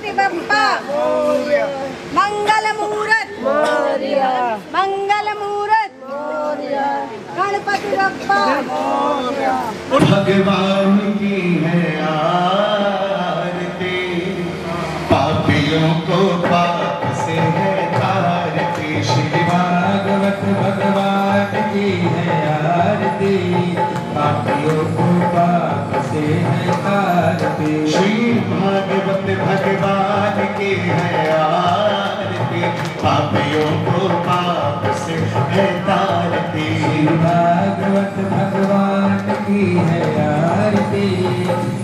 गणपति बप्पा मंगल मूरत मंगल मूरत गणपति बप्पा। भगवान की है आरती, पापियों को पाप से है तारती। श्री भागवत भगवान की है आरती, पापियों को पाप से है तारती। श्री भागवत भगवान की है आरती, पापियों को पाप से है तारती। श्री भागवत भगवान की है आरती,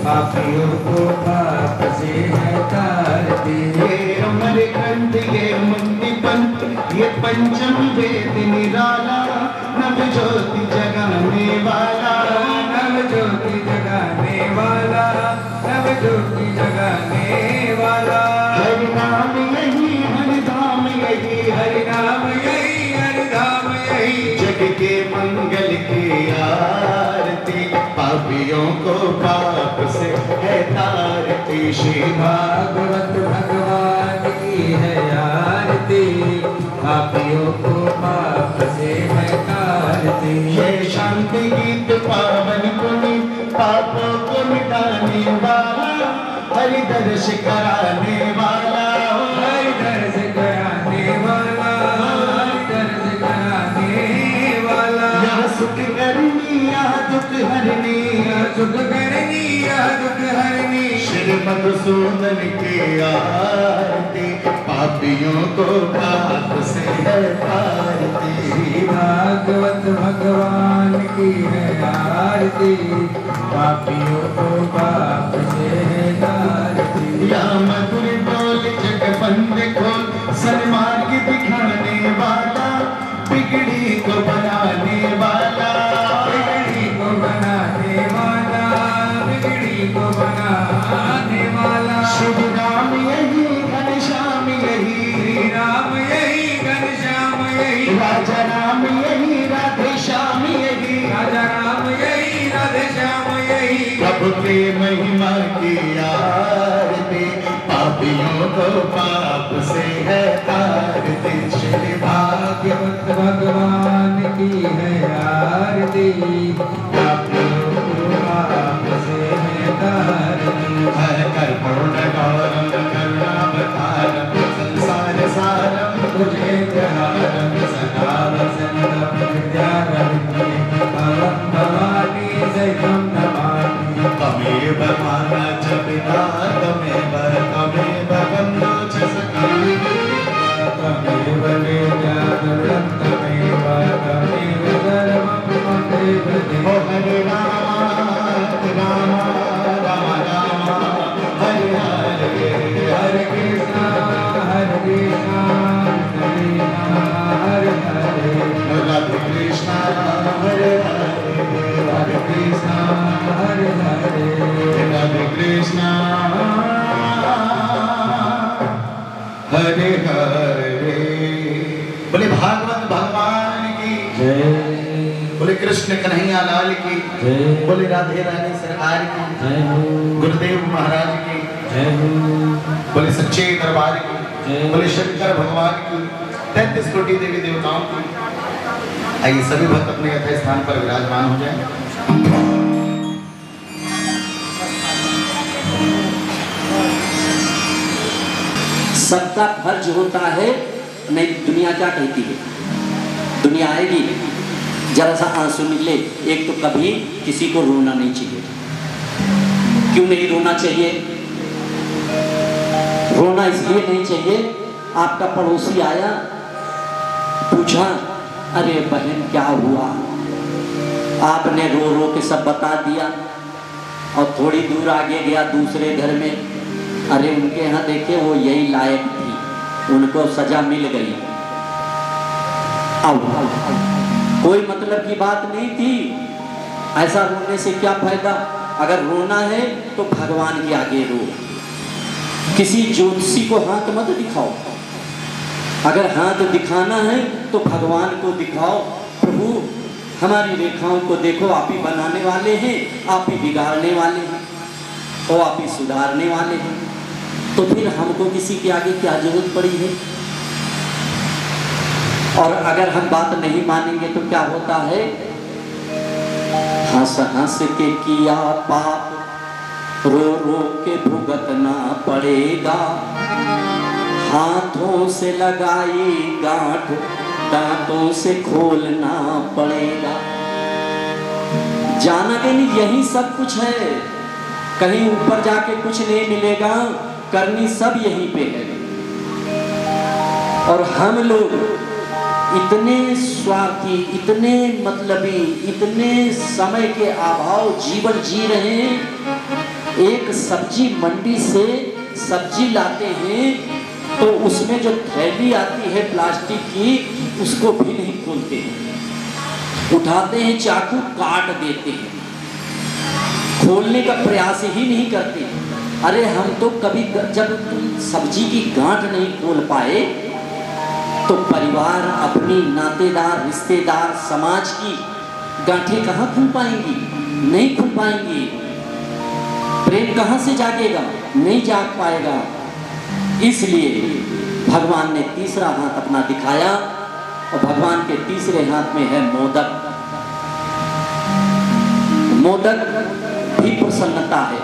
पापियों को पाप से है तारती। ये अमरकंठ ये मुक्तिपंथ ये पंचम वेद निराला, नव ज्योति जगाने वाला, नव ज्योति जगाने वाला, नव ज्योति जगाने वाला। हरि नाम यही हरि धाम यही, हरि नाम यही हरि धाम यही। जग के मंगल की आरती, पापियों को पाप से है तारती। श्री भागवत भगवान की है आरती, पापियों को पाप से है तारती। ये शांति गीत पावन पुनि, पापों को मिटाने वाला, हरि दर्श कराने वाला, हरि दर्श कराने वाला, हरि दर्श कराने वाला। यहाँ सुख करनी यहाँ दुख हरनी, यहाँ सुख करनी यहाँ दुख हरनी। श्री मधुसूदन की आरती, पापियों को पाप से है तारती। भागवत भगवान की है आरती, पापियों को पाप से है तारती। या मधुर बोल जग बंद खोल, सन्मार्ग दिखाने वाला, बिगड़ी को बनाने वाला, बिगड़ी को बनाने वाला, बिगड़ी को बनाने वाला। शुभ राम यही घनश्याम यही, श्री राम यही घनश्याम यही। राजा राम यही राधे श्याम यही, राजा राम यही राधे श्याम यही। प्रभु के महिमा की आरती, पापियों को पाप से है तारती। श्री भागवत भगवान की है आरती, पापियों को पाप से है तारती। हर कर्पूर्ण गौरम करुणावतारम, संसार सारम भुजगेन्द्रहारम, सदा वसंतम हृदयारविंदे, भवं भवानी सहितं नमामि। त्वमेव माता च पिता त्वमेव बन्धु च सखा, त्वमेव वेद्या गुरुं त्वमेव त्वमेव सर्वं मम देव देव। हरे राम राम राम राम हरे हरे, हरे कृष्णा हरे कृष्णा हरे हरे, राधे कृष्णा हरे हरे, हरे कृष्णा हरे हरे, राधे कृष्णा हरे हरे। बोले भागवत भगवान की जय, बोले कृष्ण कन्हैया लाल की जय, बोले राधे रानी सरकार की जय, गुरुदेव महाराज की जय, बोले सच्चे दरबार की जय, बोले शंकर भगवान की 33 कोटि देवी देवताओं की। आइए सभी भक्त अपने यथा स्थान पर विराजमान हो जाएं। सबका फर्ज होता है, नहीं दुनिया क्या कहती है, दुनिया आएगी जरा सा आंसू निकले। एक तो कभी किसी को रोना नहीं चाहिए। क्यों नहीं रोना चाहिए? रोना इसलिए नहीं चाहिए, आपका पड़ोसी आया पूछा, अरे बहन क्या हुआ, आपने रो रो के सब बता दिया, और थोड़ी दूर आगे गया दूसरे घर में, अरे उनके यहाँ देखे वो यही लायक थी, उनको सजा मिल गई। अब कोई मतलब की बात नहीं थी, ऐसा रोने से क्या फायदा? अगर रोना है तो भगवान के आगे रो, किसी ज्योतिषी को हाथ मत दिखाओ। अगर हाथ दिखाना है तो भगवान को दिखाओ, प्रभु हमारी रेखाओं को देखो, आप ही बनाने वाले हैं, आप ही बिगाड़ने वाले हैं, और आप ही सुधारने वाले हैं। तो फिर हमको किसी के आगे क्या जरूरत पड़ी है? और अगर हम बात नहीं मानेंगे तो क्या होता है? हंस हंस के किया पाप रो रो के भुगतना पड़ेगा, हाथों से लगाई गांठ दांतों से खोलना पड़ेगा। जाना कि नहीं यही सब कुछ है, कहीं ऊपर जाके कुछ नहीं मिलेगा, करनी सब यहीं पे है। और हम लोग इतने स्वार्थी, इतने मतलबी, इतने समय के अभाव जीवन जी रहे हैं। एक सब्जी मंडी से सब्जी लाते हैं तो उसमें जो थैली आती है प्लास्टिक की, उसको भी नहीं खोलते हैं, उठाते हैं चाकू काट देते हैं, खोलने का प्रयास ही नहीं करते। अरे हम तो कभी जब सब्जी की गांठ नहीं खोल पाए तो परिवार, अपनी नातेदार, रिश्तेदार, समाज की गांठें कहाँ खुल पाएंगी? नहीं खुल पाएंगी। प्रेम कहाँ से जागेगा? नहीं जाग पाएगा। इसलिए भगवान ने तीसरा हाथ अपना दिखाया और भगवान के तीसरे हाथ में है मोदक। मोदक भी प्रसन्नता है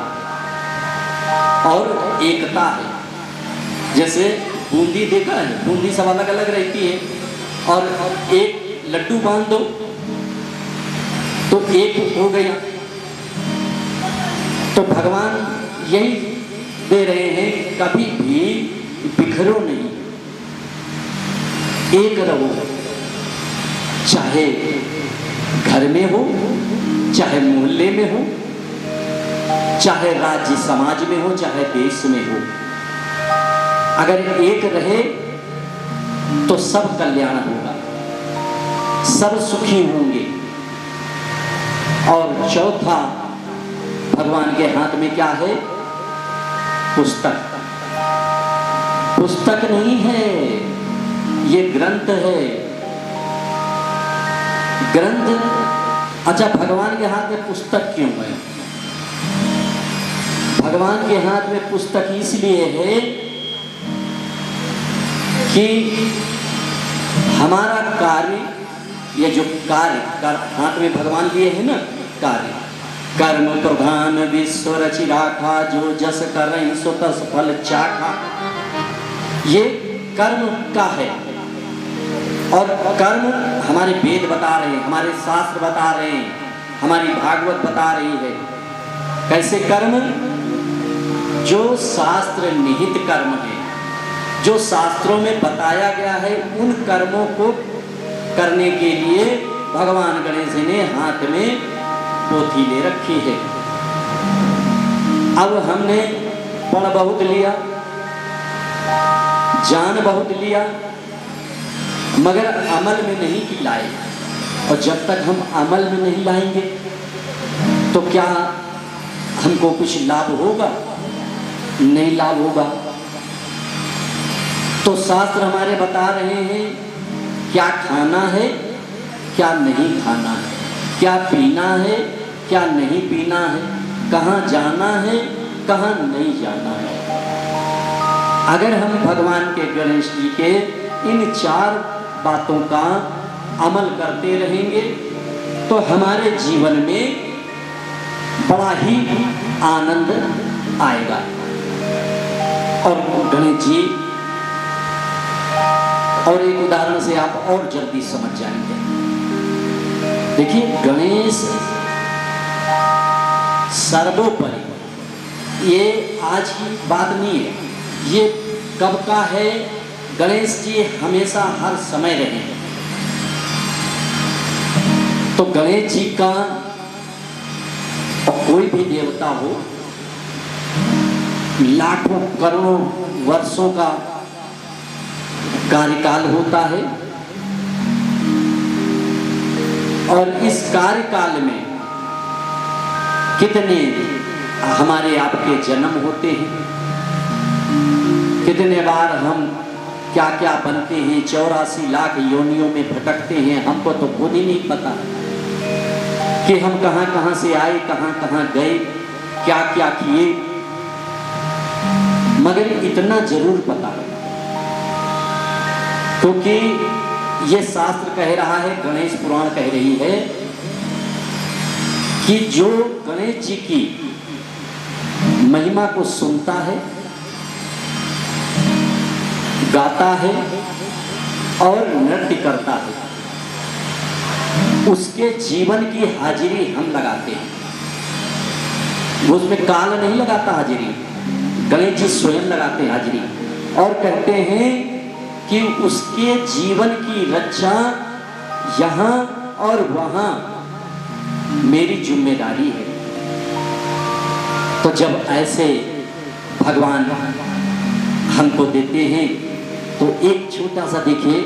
और एकता है। जैसे बूंदी देखा है, बूंदी सब अलग अलग रहती है और एक लड्डू बांध दो तो एक हो गया। तो भगवान यही दे रहे हैं, कभी भी बिखरो नहीं, एक रहो। चाहे घर में हो, चाहे मोहल्ले में हो, चाहे राज्य समाज में हो, चाहे देश में हो, अगर एक रहे तो सब कल्याण होगा, सब सुखी होंगे। और चौथा भगवान के हाथ में क्या है? पुस्तक। पुस्तक नहीं है, ये ग्रंथ है। ग्रंथ। अच्छा, भगवान के हाथ में पुस्तक क्यों है? भगवान के हाथ में पुस्तक इसलिए है कि हमारा कार्य, ये जो कार्य हाथ में भगवान दिए हैं ना, कार्य कर्म प्रधान विश्व रचि राखा, जो जस करहि सो तस फल चाखा। ये कर्म का है और कर्म हमारे वेद बता रहे हैं, हमारे शास्त्र बता रहे हैं, हमारी भागवत बता रही है। कैसे कर्म? जो शास्त्र निहित कर्म है, जो शास्त्रों में बताया गया है, उन कर्मों को करने के लिए भगवान गणेश ने हाथ में पोथी ले रखी है। अब हमने पढ़ बहुत लिया, जान बहुत लिया, मगर अमल में नहीं लाए। और जब तक हम अमल में नहीं लाएंगे तो क्या हमको कुछ लाभ होगा? नहीं लाभ होगा। तो शास्त्र हमारे बता रहे हैं क्या खाना है, क्या नहीं खाना है, क्या पीना है, क्या नहीं पीना है, कहाँ जाना है, कहाँ नहीं जाना है। अगर हम भगवान के गणेश जी के इन 4 बातों का अमल करते रहेंगे तो हमारे जीवन में बड़ा ही आनंद आएगा। और गणेश जी, और एक उदाहरण से आप और जल्दी समझ जाएंगे। देखिए, गणेश सर्वोपरि, ये आज की बात नहीं है, ये कब का है। गणेश जी हमेशा हर समय रहे हैं। तो गणेश जी का कोई भी देवता हो, लाखों करोड़ों वर्षों का कार्यकाल होता है और इस कार्यकाल में कितने हमारे आपके जन्म होते हैं, कितने बार हम क्या क्या बनते हैं, 84 लाख योनियों में भटकते हैं। हमको तो खुद ही नहीं पता कि हम कहाँ कहाँ से आए, कहाँ कहाँ गए, क्या क्या किए। मगर इतना जरूर पता है, क्योंकि ये शास्त्र कह रहा है, गणेश पुराण कह रही है कि जो गणेश जी की महिमा को सुनता है, गाता है और नृत्य करता है, उसके जीवन की हाजिरी हम लगाते हैं। वो उसमें काल नहीं लगाता हाजिरी, गणेश जी स्वयं लगाते हैं हाजिरी और कहते हैं कि उसके जीवन की रक्षा यहाँ और वहाँ मेरी जिम्मेदारी है। तो जब ऐसे भगवान हमको देते हैं तो एक छोटा सा देखिए,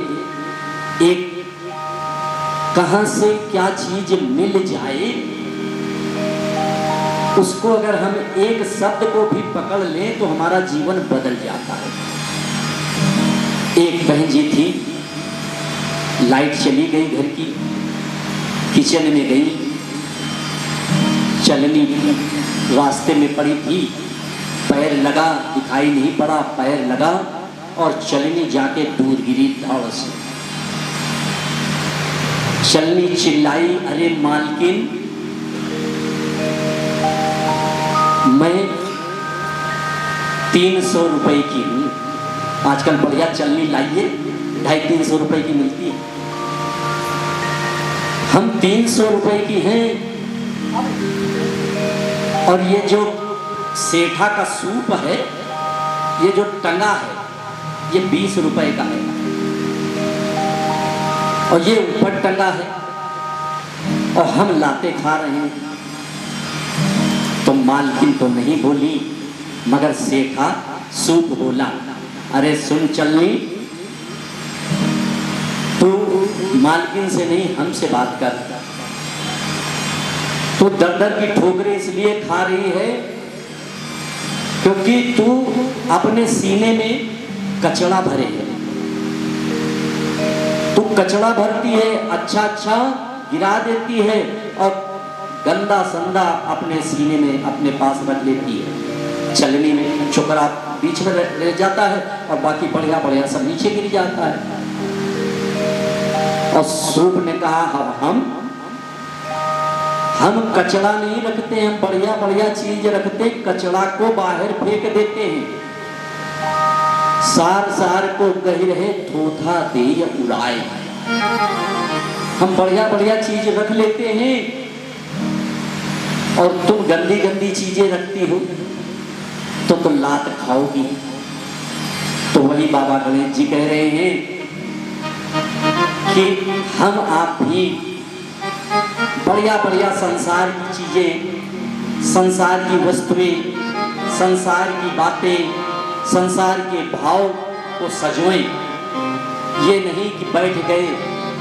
एक कहाँ से क्या चीज मिल जाए, उसको अगर हम एक शब्द को भी पकड़ लें तो हमारा जीवन बदल जाता है। एक बहन जी थी, लाइट चली गई घर की, किचन में गई, चलनी रास्ते में पड़ी थी, पैर लगा, दिखाई नहीं पड़ा, पैर लगा और चलनी जाके दूर गिरी धड़ से। चलनी चिल्लाई, अरे मालकिन, मैं 300 रुपए की हूँ। आजकल बढ़िया चलनी लाइए, 250-300 रुपए की मिलती है। हम 300 रुपए की हैं और ये जो सेठा का सूप है, ये जो टंगा है, ये 20 रुपए का है और ये ऊपर टंगा है और हम लाते खा रहे हैं। तो मालकिन तो नहीं बोली, मगर सेठा सूप बोला, अरे सुन चलनी, तू मालकिन से नहीं हमसे बात कर। तू दर दर की ठोकरें इसलिए खा रही है क्योंकि तू अपने सीने में कचरा भरे है। तू कचरा भरती है, अच्छा अच्छा गिरा देती है और गंदा संदा अपने सीने में अपने पास रख लेती है। चलनी में चुकरा बीच में रह जाता है और बाकी बढ़िया बढ़िया सब नीचे गिर जाता है। और सूप ने कहा, हम कचरा नहीं रखते, हम बढ़िया बढ़िया चीज रखते, कचरा को बाहर फेंक देते हैं। सार सार को कही रहे थोथा दे या उड़ाए। हम बढ़िया बढ़िया चीज रख लेते हैं और तुम गंदी गंदी चीजें रखती हो तो तुम लात खाओगी। तो वही बाबा गणेश जी कह रहे हैं कि हम आप भी बढ़िया बढ़िया संसार की चीजें, संसार की वस्तुएं, संसार की बातें, संसार के भाव को सजोएं। ये नहीं कि बैठ गए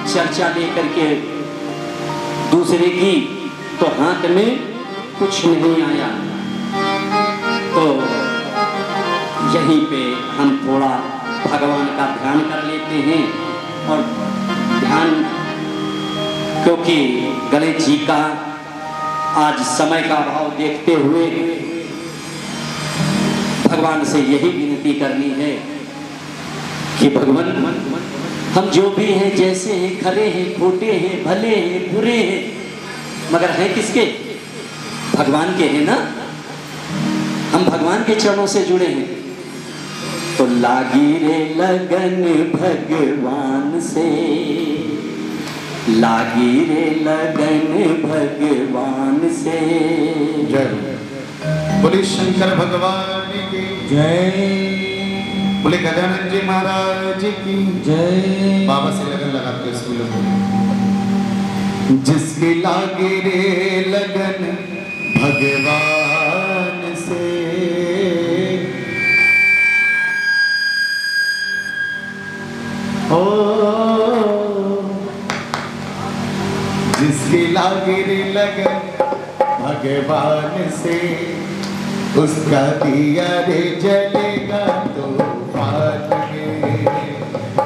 चर्चा लेकर के दूसरे की तो हाथ में कुछ नहीं आया। तो यहीं पे हम थोड़ा भगवान का ध्यान कर लेते हैं और ध्यान, क्योंकि गणेश जी का आज समय का अभाव देखते हुए भगवान से यही विनती करनी है कि भगवान, हम जो भी हैं, जैसे हैं, खरे हैं, खोटे हैं, भले हैं, बुरे हैं, मगर हैं किसके? भगवान के हैं ना। हम भगवान के चरणों से जुड़े हैं। तो लागी रे लगन भगवान से, लागी रे लगन भगवान से। जय बोले शंकर भगवान की जय, बोले गजानन जी महाराज की जय। बाबा से लगन लगाते हैं स्कूल में। जिसकी लागे रे लगन भगवान से, ओ जिसकी लागे रे लगन भगवान से, उसका दिया रे जलेगा तूफान में।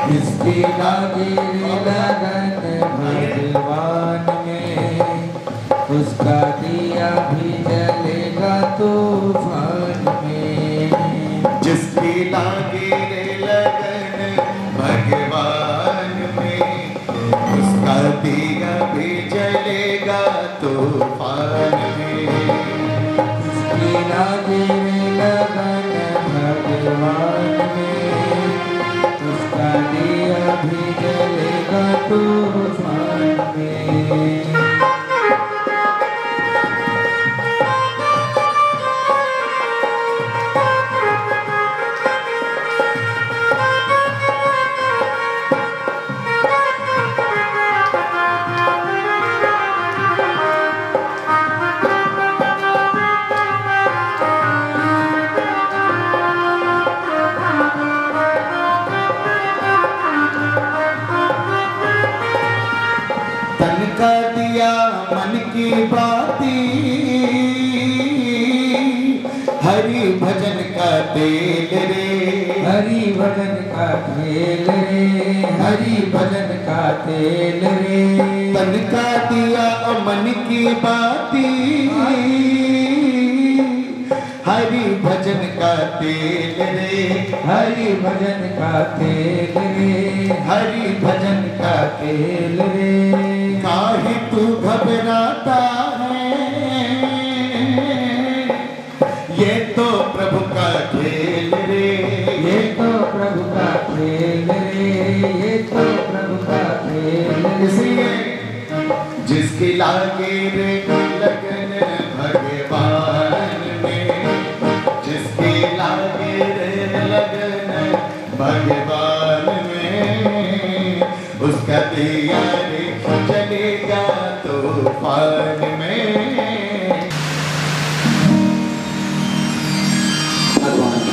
जिसकी लागी लगन भगवान में, उसका दिया भी जलेगा तूफान में। जिस दिया भी जलेगा तूफान में। इसकी लागे लगन भगवान में, उसका दिया भी जलेगा तूफान में। तन का दिया मन की बाती, हरि भजन का तेल रे, हरि भजन का तेल रे, हरि भजन का तेल रे। तन का दिया मन की बाती, हरि भजन का तेल रे, हरि भजन का तेल रे, हरि भजन का तेल रे। काहे तू घबराता है, ये तो प्रभु का खेल रे, ये तो प्रभु का खेल रे, ये तो प्रभु का खेल रे। इसलिए जिसकी लागे रे लगन भगवान में, जिसकी लागे रे लगन भगवान में, उसका दिया रे जलेगा तूफान में। भगवान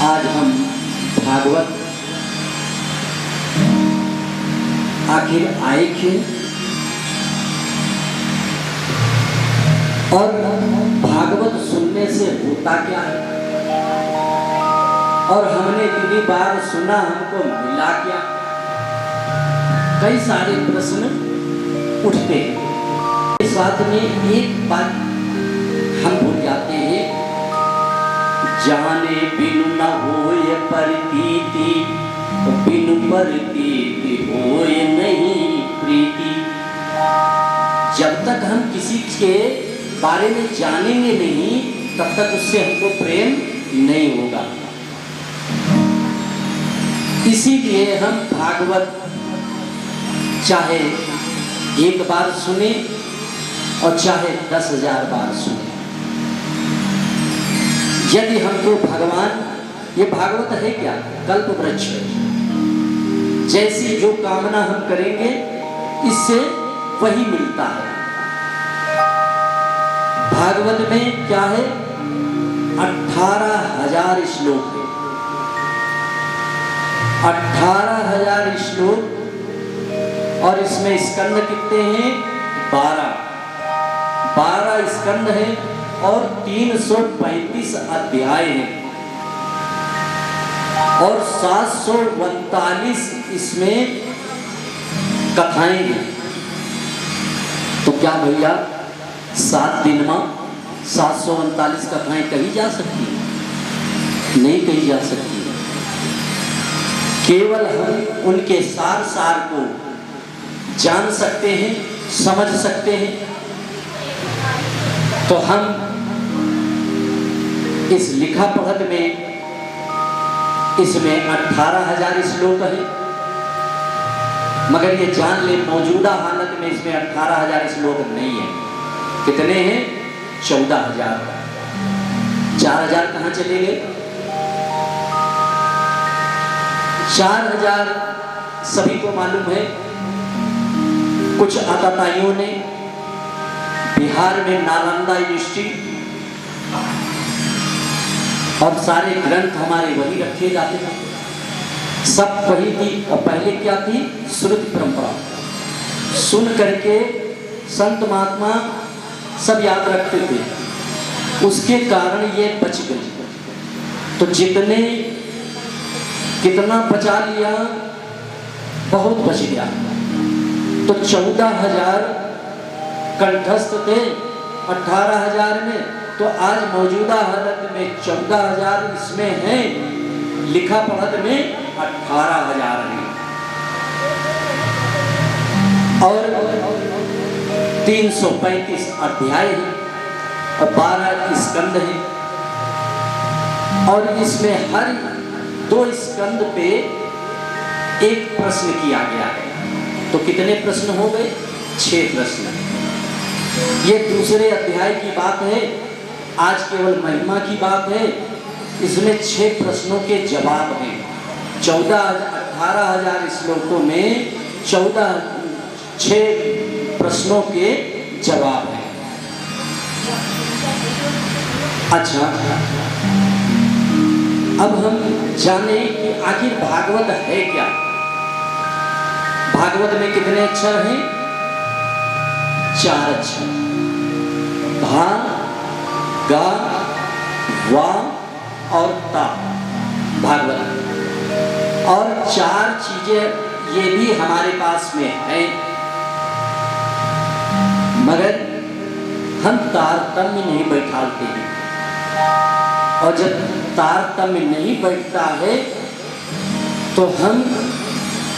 आज हम भागवत आखिर आए क्यों और भागवत सुनने से होता क्या है, और हमने कितनी बार सुना, हमको मिला क्या। कई सारे प्रश्न उठते हैं। इस बात में एक बात हम भूल जाते हैं, जाने बिनु न होए प्रतीति, बिनु प्रतीति होए नहीं प्रीति। जब तक हम किसी के बारे में जानेंगे नहीं, तब तक उससे हमको प्रेम नहीं होगा। इसीलिए हम भागवत चाहे एक बार सुने और चाहे 10,000 बार सुने, यदि हमको भगवान, ये भागवत है क्या, कल्प वृक्ष है। जैसी जो कामना हम करेंगे इससे वही मिलता है। भागवत में क्या है, 18,000 श्लोक है, 18,000 श्लोक, और इसमें स्कंद कितने हैं, 12 स्कंद है और 335 अध्याय हैं और 739 इसमें कथाएं हैं। तो क्या भैया 7 दिन में 739 कथाएं कही जा सकती हैं? नहीं कही जा सकती। केवल हम उनके सार को जान सकते हैं, समझ सकते हैं। तो हम इस लिखा पढ़त में इसमें 18,000 श्लोक है, मगर ये जान ले मौजूदा हालत में इसमें 18,000 श्लोक नहीं है। कितने हैं? 14,000। 4,000 कहाँ चले गए? 4,000 सभी को मालूम है। कुछ आताताइयों ने बिहार में नालंदा यूनिवर्सिटी और सारे ग्रंथ हमारे वही रखे जाते थे, सब वही थी। और पहले क्या थी? श्रुति परंपरा सुन करके संत महात्मा सब याद रखते थे, उसके कारण ये बच गई। तो जितने कितना बचा लिया, बहुत बच गया। तो 14,000 कंठस्थ थे 18,000 में, तो आज मौजूदा हालत में 14,000 इसमें हैं, लिखा पढ़त में 18,000 हैं। और 335 अध्याय है और 12 स्कंद है और इसमें हर 2 स्कंद पे एक प्रश्न किया गया है। तो कितने प्रश्न हो गए? 6 प्रश्न। ये दूसरे अध्याय की बात है, आज केवल महिमा की बात है। इसमें 6 प्रश्नों के जवाब हैं। 18,000 श्लोकों में 6 प्रश्नों के जवाब हैं। अच्छा, अब हम जाने कि आखिर भागवत है क्या। भागवत में कितने अक्षर हैं? 4 अक्षर, भा, गा, वा और ता, भागवत। और 4 चीजें ये भी हमारे पास में है, मगर हम तारतम्य नहीं बैठाते हैं। और जब तारतम्य नहीं बैठता है तो हम,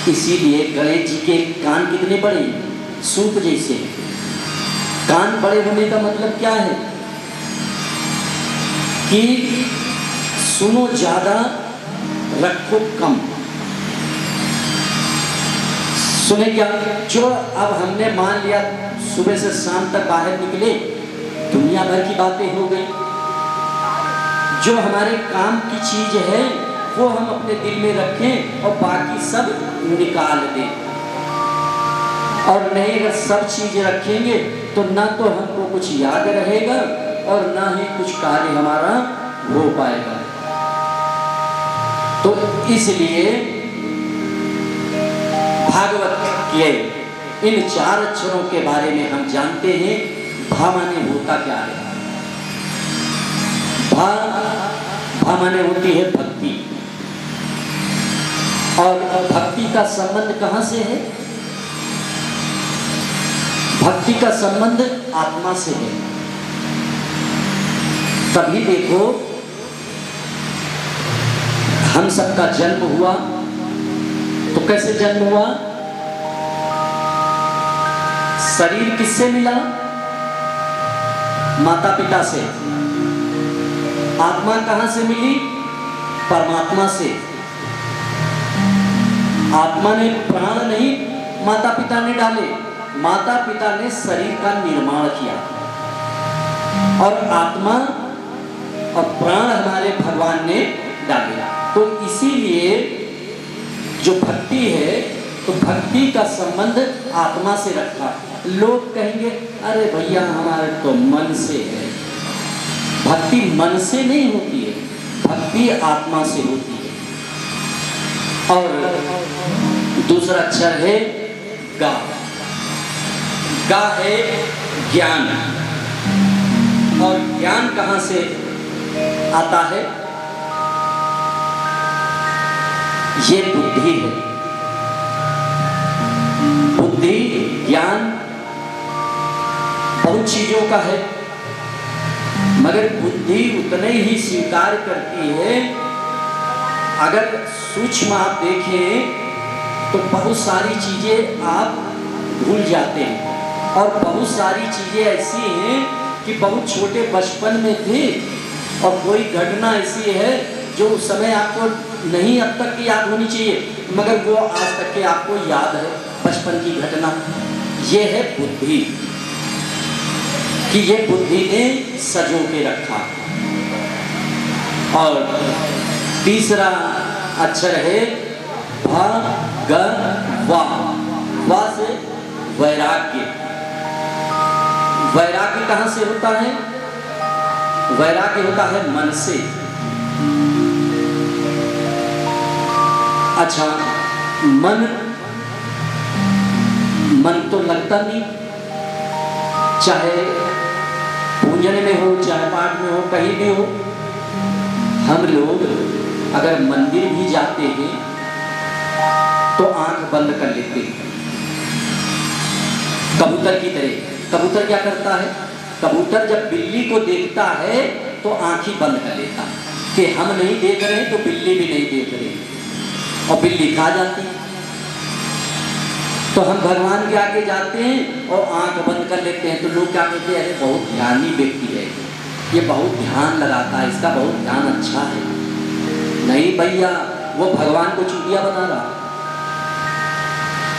इसीलिए गणेश जी के कान कितने बड़े, सूप जैसे। कान बड़े होने का मतलब क्या है कि सुनो ज्यादा, रखो कम। सुने क्या? जो अब हमने मान लिया सुबह से शाम तक बाहर निकले, दुनिया भर की बातें हो गई। जो हमारे काम की चीज है वो हम अपने दिल में रखें और बाकी सब निकाल दें। और नहीं, अगर सब चीजें रखेंगे तो ना तो हमको कुछ याद रहेगा और ना ही कुछ कार्य हमारा हो पाएगा। तो इसलिए भागवत के इन 4 अक्षरों के बारे में हम जानते हैं। भा माने होता क्या है? भा माने होती है भक्ति। और भक्ति का संबंध कहां से है? भक्ति का संबंध आत्मा से है। तभी देखो, हम सबका जन्म हुआ तो कैसे जन्म हुआ? शरीर किससे मिला? माता पिता से। आत्मा कहां से मिली? परमात्मा से। आत्मा ने प्राण नहीं माता पिता ने डाले, माता पिता ने शरीर का निर्माण किया। और आत्मा और प्राण हमारे भगवान ने डाले। तो इसीलिए जो भक्ति है, तो भक्ति का संबंध आत्मा से रखा। लोग कहेंगे अरे भैया हमारे तो मन से है। भक्ति मन से नहीं होती है, भक्ति आत्मा से होती है। और दूसरा अक्षर है गा। गा है ज्ञान। और ज्ञान कहां से आता है? ये बुद्धि है। बुद्धि, ज्ञान बहुत चीजों का है, मगर बुद्धि उतने ही स्वीकार करती है। अगर सूक्ष्म आप देखें तो बहुत सारी चीजें आप भूल जाते हैं। और बहुत सारी चीजें ऐसी हैं कि बहुत छोटे बचपन में थे और कोई घटना ऐसी है जो उस समय आपको नहीं अब तक की याद होनी चाहिए, मगर वो आज तक के आपको याद है बचपन की घटना। ये है बुद्धि, कि ये बुद्धि ने सजो के रखा। और तीसरा अक्षर है भा ग वा। वा से वैराग्य। वैराग्य कहां से होता है? वैराग्य होता है मन से। अच्छा, मन तो लगता नहीं, चाहे पूजन में हो चाहे पाठ में हो, कहीं भी हो। हम लोग अगर मंदिर भी जाते हैं तो आंख बंद कर लेते हैं, कबूतर की तरह। कबूतर क्या करता है? कबूतर जब बिल्ली को देखता है तो आंख ही बंद कर लेता है कि हम नहीं देख रहे तो बिल्ली भी नहीं देख रही, और बिल्ली खा जाती है। तो हम भगवान के आगे जाते हैं और आंख बंद कर लेते हैं, तो लोग क्या कहते हैं, अरे बहुत ध्यानी व्यक्ति है, ये बहुत ध्यान लगाता है, इसका बहुत ध्यान अच्छा है। नहीं भैया, वो भगवान को चूतिया बना रहा।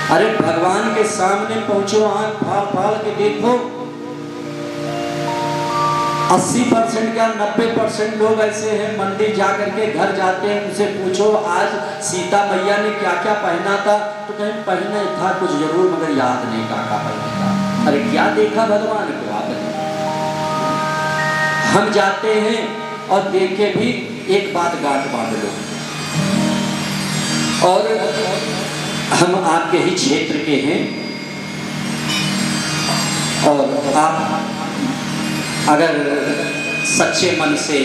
अरे भगवान के सामने पहुंचो, आंख फाड़ फाड़ के देखो, 80% क्या 90% लोग ऐसे हैं, मंदिर जाकर के घर जाते हैं, उनसे पूछो आज सीता मैया ने क्या क्या पहना था, तो कहीं पहना था कुछ जरूर, मगर याद नहीं क्या पहना था। अरे क्या देखा भगवान को आपने? हम जाते हैं और देख के भी एक बात गांठ बांध लो, और हम आपके ही क्षेत्र के हैं, और आप अगर सच्चे मन से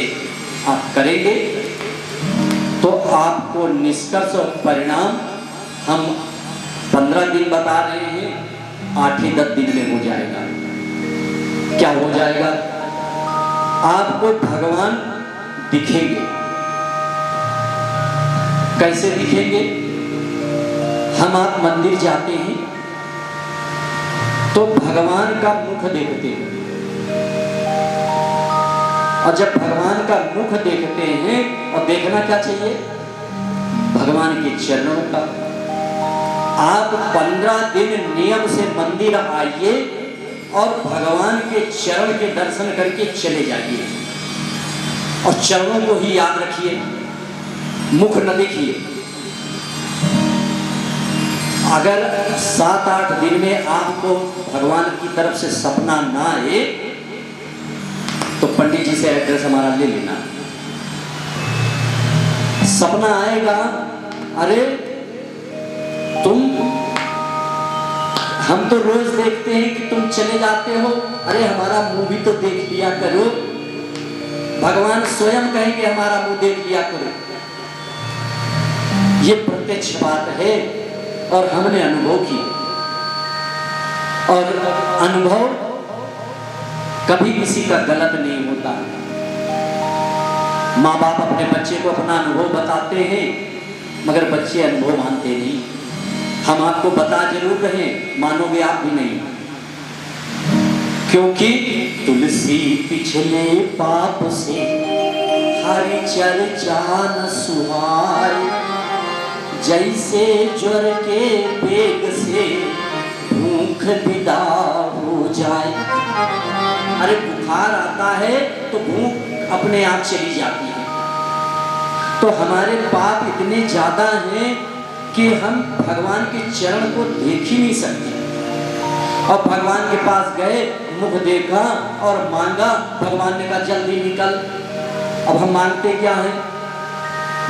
आप करेंगे तो आपको निष्कर्ष और परिणाम हम 15 दिन बता रहे हैं, 8 ही 10 दिन में हो जाएगा। क्या हो जाएगा? आपको भगवान दिखेंगे। कैसे दिखेंगे? हम आप मंदिर जाते हैं तो भगवान का मुख देखते हैं, और जब भगवान का मुख देखते हैं, और देखना क्या चाहिए? भगवान के चरणों का। आप 15 दिन नियम से मंदिर आइए और भगवान के चरण के दर्शन करके चले जाइए, और चरणों को ही याद रखिए, मुख न देखिए। अगर 7-8 दिन में आपको भगवान की तरफ से सपना ना आए तो पंडित जी से एड्रेस हमारा ले लेना। सपना आएगा, अरे हम तो रोज देखते हैं कि तुम चले जाते हो, अरे हमारा मुंह भी तो देख लिया करो। भगवान स्वयं कहेंगे हमारा मुंह देख लिया करो। ये प्रत्यक्ष बात है और हमने अनुभव की, और अनुभव कभी किसी का गलत नहीं होता। माँ बाप अपने बच्चे को अपना अनुभव बताते हैं, मगर बच्चे अनुभव मानते नहीं। हम आपको बता जरूर रहे, मानोगे आप भी नहीं, क्योंकि तुलसी पिछले पाप से हरि चर्चा न सुहाए, जैसे ज्वर के वेग से भूख विदा हो जाए। अरे बुखार आता है तो भूख अपने आप चली जाती है। तो हमारे पाप इतने ज्यादा हैं कि हम भगवान के चरण को देख ही नहीं सकते, और भगवान के पास गए, मुख देखा और मांगा, भगवान ने कहा जल्दी निकल। अब हम मांगते क्या है?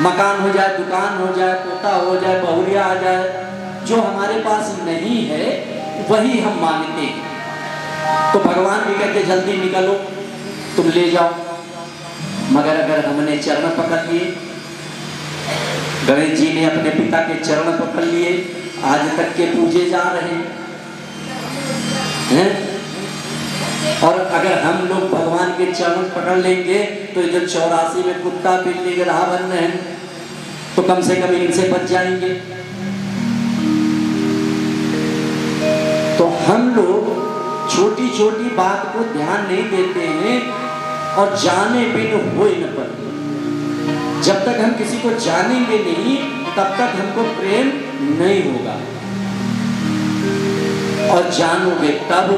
मकान हो जाए, दुकान हो जाए, पोता हो जाए, बहुरिया आ जाए। जो हमारे पास नहीं है वही हम मांगते हैं। तो भगवान भी कहते जल्दी निकलो, तुम ले जाओ। मगर अगर हमने चरण पकड़ लिए, गणेश जी ने अपने पिता के चरण पकड़ लिए, आज तक के पूजे जा रहे हैं। और अगर हम लोग भगवान के चरण पकड़ लेंगे तो इधर 84 में कुत्ता बिल्ली के राह बन रहे हैं, तो कम से कम इनसे बच जाएंगे। तो हम लोग छोटी छोटी बात को ध्यान नहीं देते हैं, और जाने बिन हो ही न पाते। जब तक हम किसी को जानेंगे नहीं, तब तक हमको प्रेम नहीं होगा, और जानोगे तब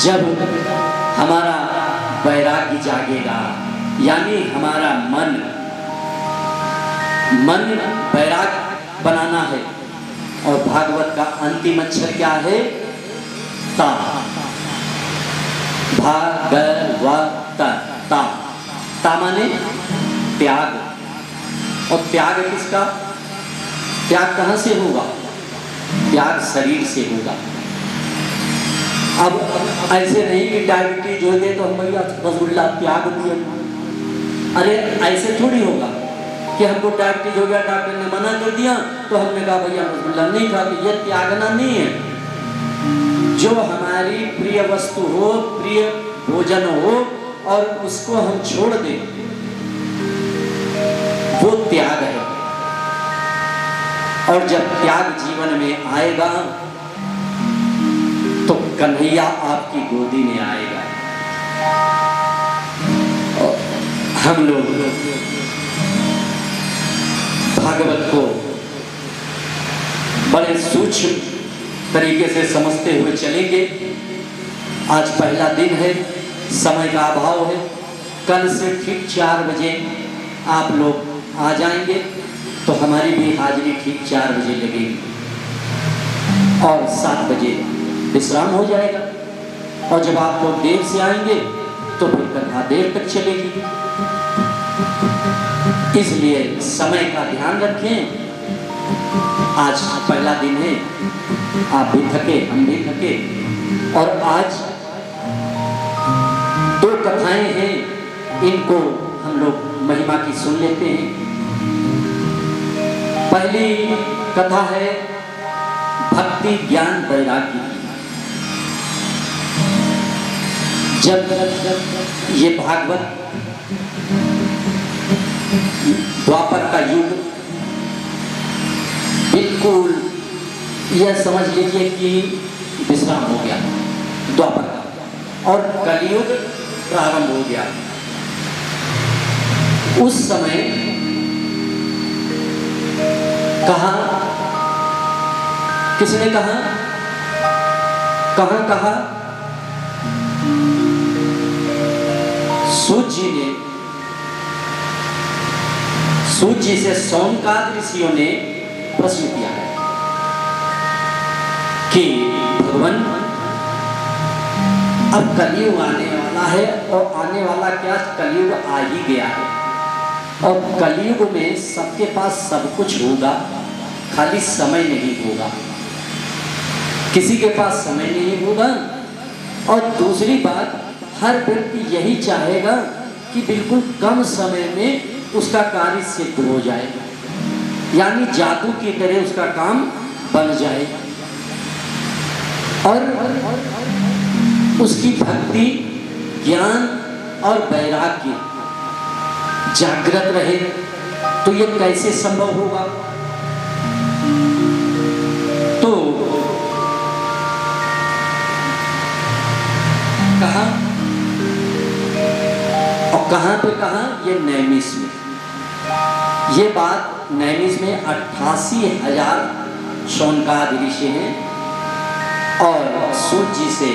जब हमारा वैराग्य जागेगा, यानी हमारा मन वैराग्य बनाना है। और भागवत का अंतिम अक्षर क्या है? ता। भागवत ता। ता माने त्याग। और त्याग किसका? त्याग कहां से होगा? त्याग शरीर से होगा। अब ऐसे नहीं कि डायबिटीज हो गए तो हम भैया रसगुल्ला त्याग दिए। अरे ऐसे थोड़ी होगा कि हमको डायबिटीज हो गया, डॉक्टर ने मना कर दिया तो हमने कहा भैया रसगुल्ला नहीं खाते। ये त्यागना नहीं है। जो हमारी प्रिय वस्तु हो, प्रिय भोजन हो, और उसको हम छोड़ दें, वो त्याग है। और जब त्याग जीवन में आएगा तो कन्हैया आपकी गोदी में आएगा। और हम लोग भागवत को बड़े सूक्ष्म तरीके से समझते हुए चलेंगे। आज पहला दिन है, समय का अभाव है। कल से ठीक 4 बजे आप लोग आ जाएंगे तो हमारी भी हाजिरी ठीक 4 बजे लगेगी और 7 बजे विश्राम हो जाएगा। और जब आप लोग देर से आएंगे तो फिर कथा देर तक चलेगी। इसलिए समय का ध्यान रखें। आज पहला दिन है, आप भी थके, हम भी थके। और आज 2 कथाएं हैं, इनको हम लोग महिमा की सुन लेते हैं। पहली कथा है भक्ति ज्ञान वैराग्य। जब ये भागवत द्वापर का युग बिल्कुल यह समझ लीजिए कि विश्राम हो गया द्वापर का और कलयुग प्रारंभ हो गया। उस समय कहा, किसने कहा, कहां कहा? सूत जी ने, सूत जी से सौनकादि ऋषियों ने प्रश्न किया है कि भगवान अब कलयुग आने वाला है और आने वाला क्या, कलयुग आ ही गया है और कलयुग में सबके पास सब कुछ होगा, खाली समय नहीं होगा। किसी के पास समय नहीं होगा। और दूसरी बात, हर व्यक्ति यही चाहेगा कि बिल्कुल कम समय में उसका कार्य सिद्ध हो जाए, यानी जादू की तरह उसका काम बन जाए और उसकी भक्ति ज्ञान और वैराग्य जागृत रहे। तो ये कैसे संभव होगा? तो कहा, और कहां पे कहा? ये नैमिष में। ये बात नैमिष में 88,000 शौनकादि ऋषि हैं और सूत जी से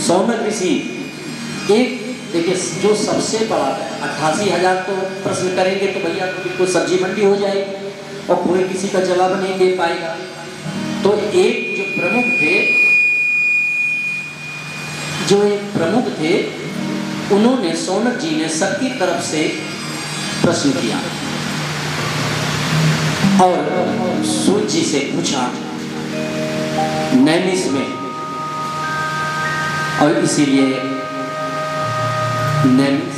सौनक ऋषि एक, देखिए जो सबसे बड़ा 88,000 तो प्रश्न करेंगे तो भैया तो बिल्कुल सब्जी मंडी हो जाएगी और कोई किसी का जवाब नहीं दे पाएगा। तो एक जो प्रमुख थे, जो एक प्रमुख थे, उन्होंने, सौनक जी ने सबकी तरफ से प्रश्न किया और सूत जी से पूछा नैमिष में। और इसीलिए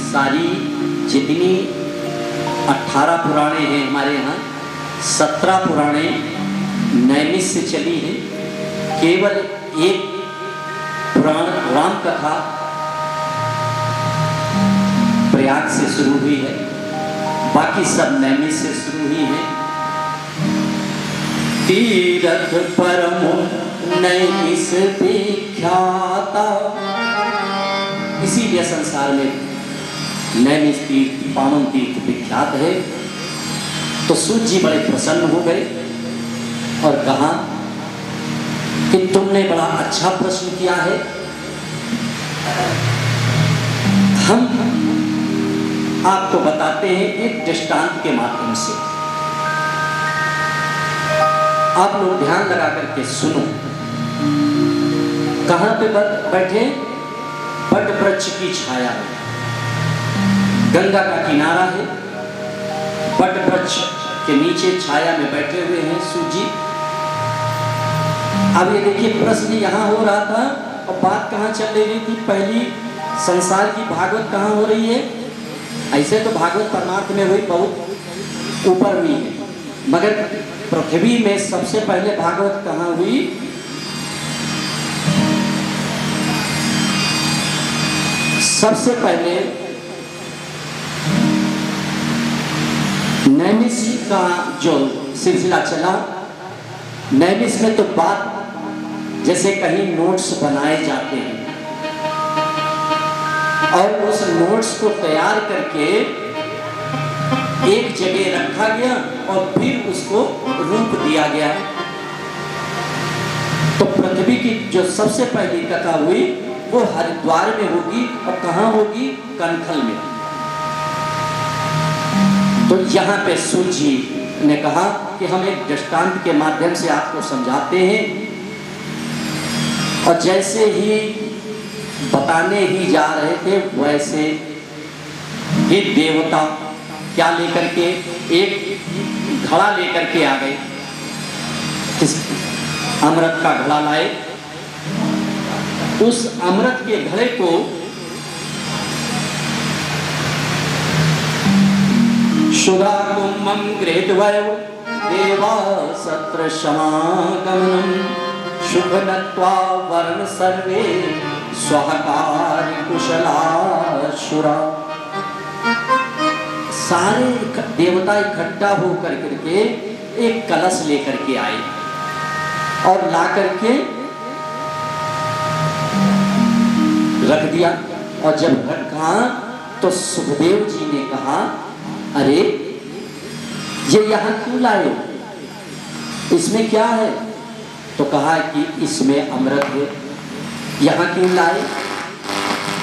सारी जितनी 18 पुराणे हैं हमारे यहाँ, 17 पुराणे नैमिष से चली हैं। केवल एक पुराण राम कथा प्रयाग से शुरू हुई है, बाकी सब नैमिष से शुरू हुई है। तीरथ परमो नैमिष विख्याता, इसीलिए संसार में नैमिष तीर्थ, पावन तीर्थ विख्यात है। तो सूत जी बड़े प्रसन्न हो गए और कहा कि तुमने बड़ा अच्छा प्रश्न किया है। हम आपको बताते हैं एक दृष्टांत के माध्यम से, आप लोग ध्यान लगा करके सुनो। कहां पे बैठे? बट वृक्ष की छाया में, गंगा का किनारा है, बट वृक्ष के नीचे छाया में बैठे हुए हैं सूत जी। अब ये देखिए प्रश्न यहाँ हो रहा था और बात कहाँ चल रही थी? पहली संसार की भागवत कहाँ हो रही है? ऐसे तो भागवत परमार्थ में हुई बहुत ऊपर हुई है, मगर पृथ्वी में सबसे पहले भागवत कहाँ हुई? सबसे पहले नैमिष का जो सिलसिला चला नैमिष में तो बात जैसे कहीं नोट्स बनाए जाते हैं और उस नोट्स को तैयार करके एक जगह रखा गया और फिर उसको रूप दिया गया। तो पृथ्वी की जो सबसे पहली कथा हुई वो हरिद्वार में होगी और कहाँ होगी? कनखल में। तो यहाँ पे सूर्य जी ने कहा कि हम एक दृष्टांत के माध्यम से आपको समझाते हैं, और जैसे ही बताने ही जा रहे थे वैसे ही देवता क्या लेकर के? एक घड़ा लेकर के आ गए। अमृत का घड़ा लाए। उस अमृत के घड़े को शुदा कुम्भम गृहीत्वैव देवा सत्र समागमनम शुभ नत्वा वर्ण सर्वे स्वहकारि कुशलाशुरा। सारे देवता इकट्ठा होकर करके एक कलश लेकर के आए और ला करके रख दिया। और जब रखा तो सुखदेव जी ने कहा, अरे ये यहाँ क्यों लाए हो? इसमें क्या है? तो कहा कि इसमें अमृत है। यहाँ क्यों लाए?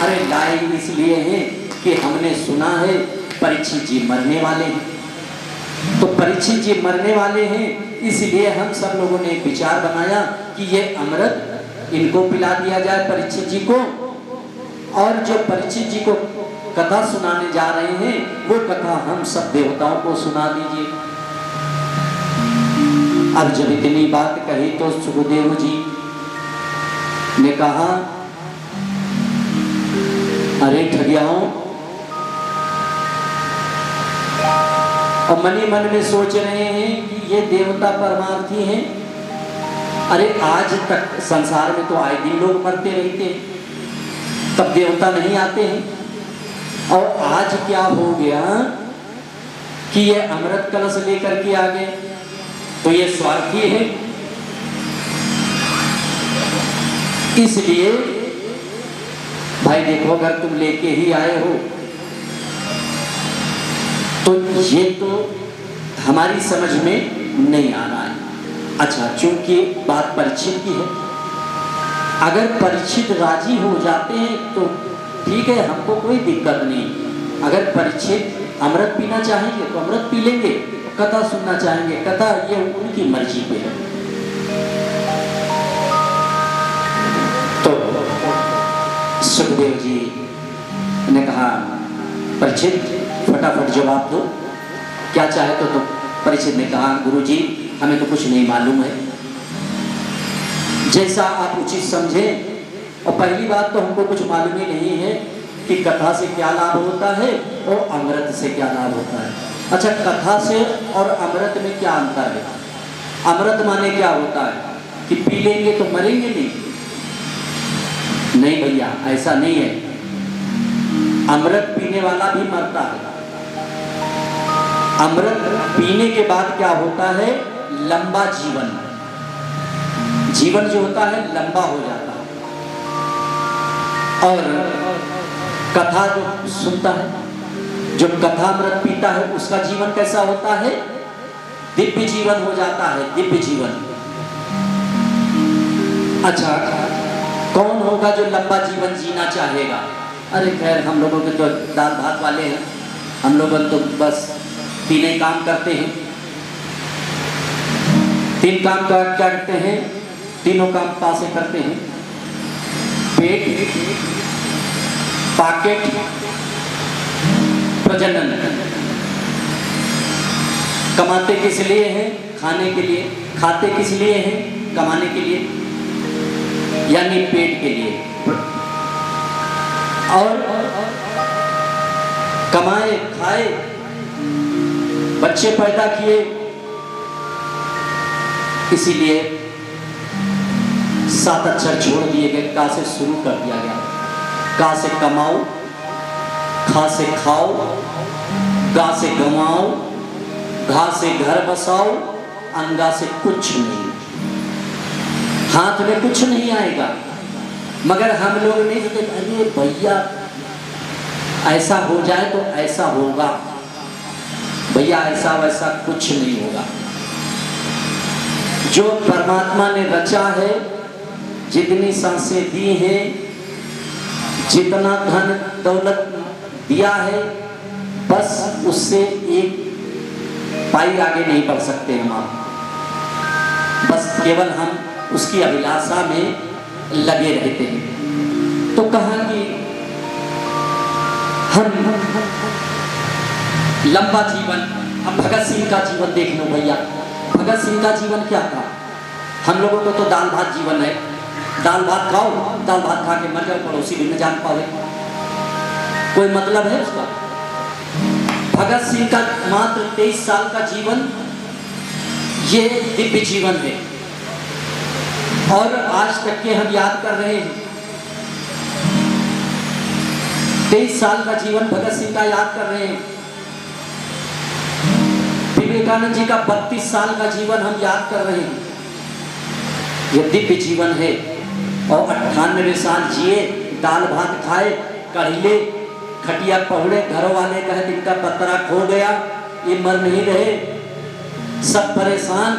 अरे लाए इसलिए हैं कि हमने सुना है परीक्षित जी मरने वाले हैं। तो परीक्षित जी मरने वाले हैं, इसलिए हम सब लोगों ने एक विचार बनाया कि ये अमृत इनको पिला दिया जाए, परीक्षित जी को, और जो परीक्षित जी को कथा सुनाने जा रहे हैं वो कथा हम सब देवताओं को सुना दीजिए। अब जब इतनी बात कही तो सुखदेव जी ने कहा, अरे ठगियाओं, और मनी मन में सोच रहे हैं कि ये देवता परमार्थी हैं। अरे आज तक संसार में तो आए दिन लोग मरते रहते हैं, तब देवता नहीं आते हैं। और आज क्या हो गया कि ये अमृत कलश लेकर के आ गए, तो ये स्वार्थी है। इसलिए भाई देखो, अगर तुम लेके ही आए हो तो ये तो हमारी समझ में नहीं आ रहा है। अच्छा, चूंकि बात परीक्षित की है, अगर परीक्षित राजी हो जाते हैं तो ठीक है, हमको कोई दिक्कत नहीं। अगर परीक्षित अमृत पीना चाहेंगे तो अमृत पी लेंगे, कथा सुनना चाहेंगे कथा, ये उनकी मर्जी पे है। तो सुखदेव जी ने कहा, परीक्षित फटाफट जवाब दो, क्या चाहे तो। परीक्षित ने कहा, गुरुजी हमें तो कुछ नहीं मालूम है, जैसा आप उचित समझें। और पहली बात तो हमको कुछ मालूम ही नहीं है कि कथा से क्या लाभ होता है और अमृत से क्या लाभ होता है। अच्छा, कथा से और अमृत में क्या अंतर है? अमृत माने क्या होता है कि पी लेंगे तो मरेंगे नहीं? नहीं भैया, ऐसा नहीं है। अमृत पीने वाला भी मरता है। अमृत पीने के बाद क्या होता है? लंबा जीवन, जीवन जो होता है लंबा हो जाता है। और कथा जो सुनता है, जो कथा अमृत पीता है, उसका जीवन कैसा होता है? दिव्य जीवन हो जाता है, दिव्य जीवन। अच्छा, कौन होगा जो लंबा जीवन जीना चाहेगा? अरे खैर, हम लोगों के तो दाल भात वाले हैं, हम लोग तो बस तीन ही काम करते हैं। तीन काम क्या करते हैं? तीनों काम पास से करते हैं। पेट, पॉकेट, प्रजनन। कमाते किस लिए हैं? खाने के लिए। खाते किस लिए हैं? कमाने के लिए, यानी पेट के लिए। और कमाए, खाए, बच्चे पैदा किए, इसीलिए 7 अक्षर छोड़ दिए गए, का से शुरू कर दिया गया। का से कमाओ, खा से खाओ, गा से गमाओ, घा से घर बसाओ, अंगा से कुछ नहीं। हाथ में कुछ नहीं आएगा, मगर हम लोग नहीं सोचते अरे भैया ऐसा हो जाए तो ऐसा होगा, भैया ऐसा वैसा कुछ नहीं होगा। जो परमात्मा ने रचा है, जितनी सांसें दी हैं, जितना धन दौलत दिया है, बस उससे एक पाई आगे नहीं बढ़ सकते हम आप। बस केवल हम उसकी अभिलाषा में लगे रहते हैं। तो कहा कि हम लंबा जीवन, अब भगत सिंह का जीवन देख लो भैया। भगत सिंह का जीवन क्या था? हम लोगों को तो दाल भात जीवन है, दाल भात खाओ, दाल भात खा के मर जाओ, पड़ोसी भी न जान पावे, कोई मतलब है उसका? भगत सिंह का मात्र 23 साल का जीवन ये दिव्य जीवन है, और आज तक के हम याद कर रहे हैं। 23 साल का जीवन भगत सिंह का याद कर रहे हैं। विवेकानंद जी का 32 साल का जीवन हम याद कर रहे हैं। यह दिव्य जीवन है। और 98 साल जिए, दाल भात खाए, कढ़ीले खटिया पहुड़े, घरों वाले कहे इनका पतरा खो गया, ये मर नहीं रहे, सब परेशान।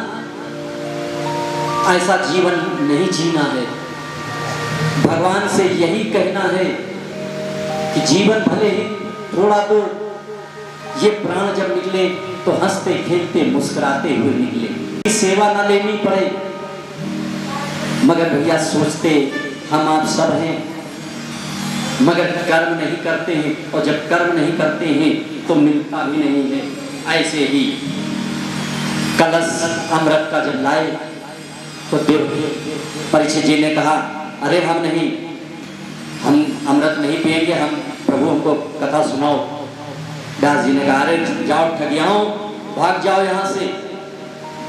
ऐसा जीवन नहीं जीना है। भगवान से यही कहना है कि जीवन भले ही थोड़ा तो, ये प्राण जब निकले तो हंसते खेलते मुस्कुराते हुए निकले, सेवा ना लेनी पड़े। मगर भैया सोचते हम आप सब हैं, मगर कर्म नहीं करते हैं, और जब कर्म नहीं करते हैं तो मिलता भी नहीं है। ऐसे ही कलश अमृत का जब लाए तो देव परीक्षित जी ने कहा अरे हम अमृत नहीं पिएंगे, हम प्रभु हमको कथा सुनाओ। व्यास जी ने कहा अरे जाओ ठगियाओ, भाग जाओ यहाँ से,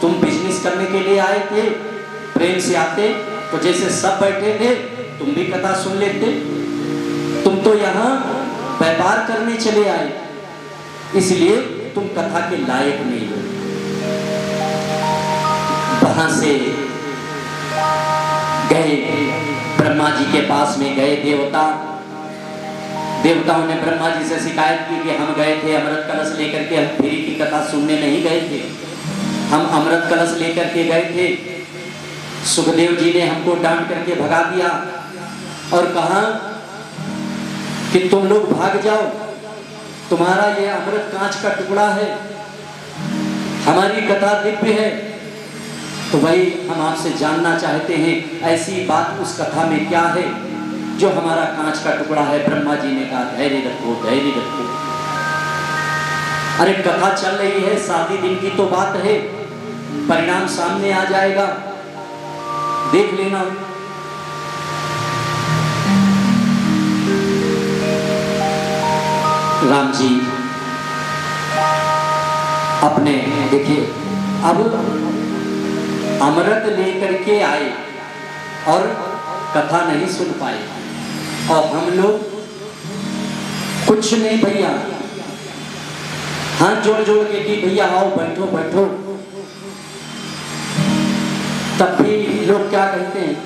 तुम बिजनेस करने के लिए आए थे, प्रेम से आते तो जैसे सब बैठे थे तुम भी कथा सुन लेते, तुम तो यहाँ व्यापार करने चले आए, इसलिए तुम कथा के लायक नहीं हो। वहां से गए ब्रह्मा जी के पास में गए देवताओं ने ब्रह्मा जी से शिकायत की कि हम गए थे अमृत कलश लेकर के, हम फ्री की कथा सुनने नहीं गए थे, हम अमृत कलश लेकर के गए थे। सुखदेव जी ने हमको डांट करके भगा दिया और कहा कि तुम लोग भाग जाओ, तुम्हारा ये अमृत कांच का टुकड़ा है, हमारी कथा दिव्य है। तो वही हम आपसे जानना चाहते हैं, ऐसी बात उस कथा में क्या है जो हमारा कांच का टुकड़ा है? ब्रह्मा जी ने कहा धैर्य रखो, धैर्य रखो। अरे कथा चल रही है, शादी दिन की तो बात है, परिणाम सामने आ जाएगा, देख लेना। राम जी अपने देखिए, अब अमृत लेकर के आए और कथा नहीं सुन पाए, और हम लोग कुछ नहीं भैया, हाथ जोड़ जोड़ के कि भैया आओ बैठो बैठो, तब भी लोग क्या कहते हैं?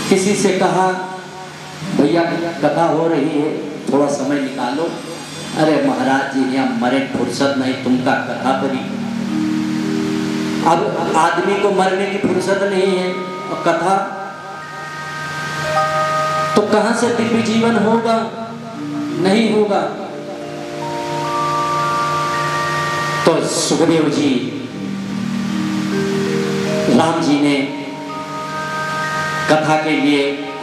किसी से कहा भैया कथा हो रही है, थोड़ा समय निकालो। अरे महाराज जी यहाँ मरे फुर्सत नहीं, तुमका कथा करी। अब आदमी को मरने की फुर्सत नहीं है, और कथा तो कहां से दिव्य जीवन होगा? नहीं होगा। तो सुखदेव जी, राम जी ने कथा के लिए,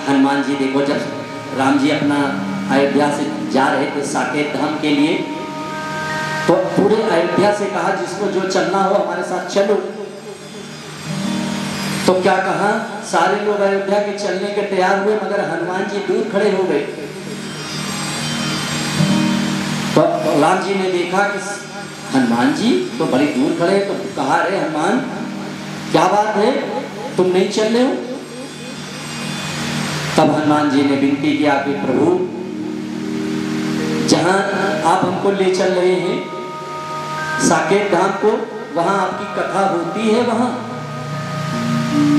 हनुमान जी देखो जब राम जी अपना अयोध्या से जा रहे थे साकेत धाम के लिए, तो पूरे अयोध्या से कहा जिसको जो चलना हो हमारे साथ चलो। तो क्या कहा, सारे लोग अयोध्या के चलने के तैयार हुए, मगर हनुमान जी दूर खड़े हो गए। तो राम जी ने देखा कि हनुमान जी तो बड़ी दूर खड़े, तो कहा अरे हनुमान क्या बात है, तुम नहीं चल रहे हो? तब हनुमान जी ने विनती किया कि प्रभु जहां आप हमको ले चल रहे हैं साकेत धाम को, वहां आपकी कथा होती है, वहां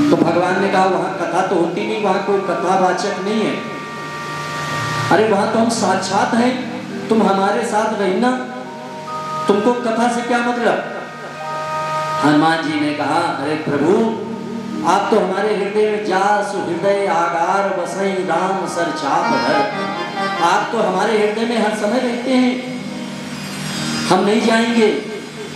तो भगवान ने कहा वहां कथा तो होती नहीं, वहां कोई कथावाचक नहीं है। अरे वहां तो हम साक्षात हैं, तुम हमारे साथ रहना, तुमको कथा से क्या मतलब। हनुमान जी ने कहा अरे प्रभु आप तो हमारे हृदय में जास हृदय आगार बसई राम सर चाप है, आप तो हमारे हृदय में हर समय रहते हैं, हम नहीं जाएंगे,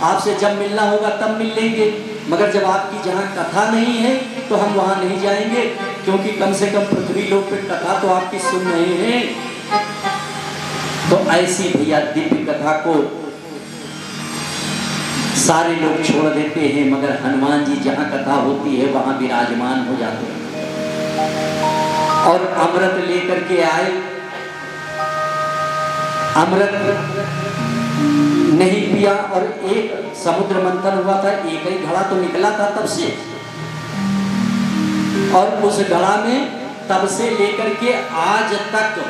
आपसे जब मिलना होगा तब मिल लेंगे, मगर जब आपकी जहाँ कथा नहीं है तो हम वहाँ नहीं जाएंगे, क्योंकि कम से कम पृथ्वी लोक पे कथा तो आपकी सुन रहे हैं। तो ऐसी भैया दिव्य कथा को सारे लोग छोड़ देते हैं, मगर हनुमान जी जहाँ कथा होती है वहाँ विराजमान हो जाते हैं। और अमृत लेकर के आए, अमृत नहीं पिया और एक समुद्र मंथन हुआ था, एक ही घड़ा तो निकला था तब से, और उस घड़ा में तब से लेकर के आज तक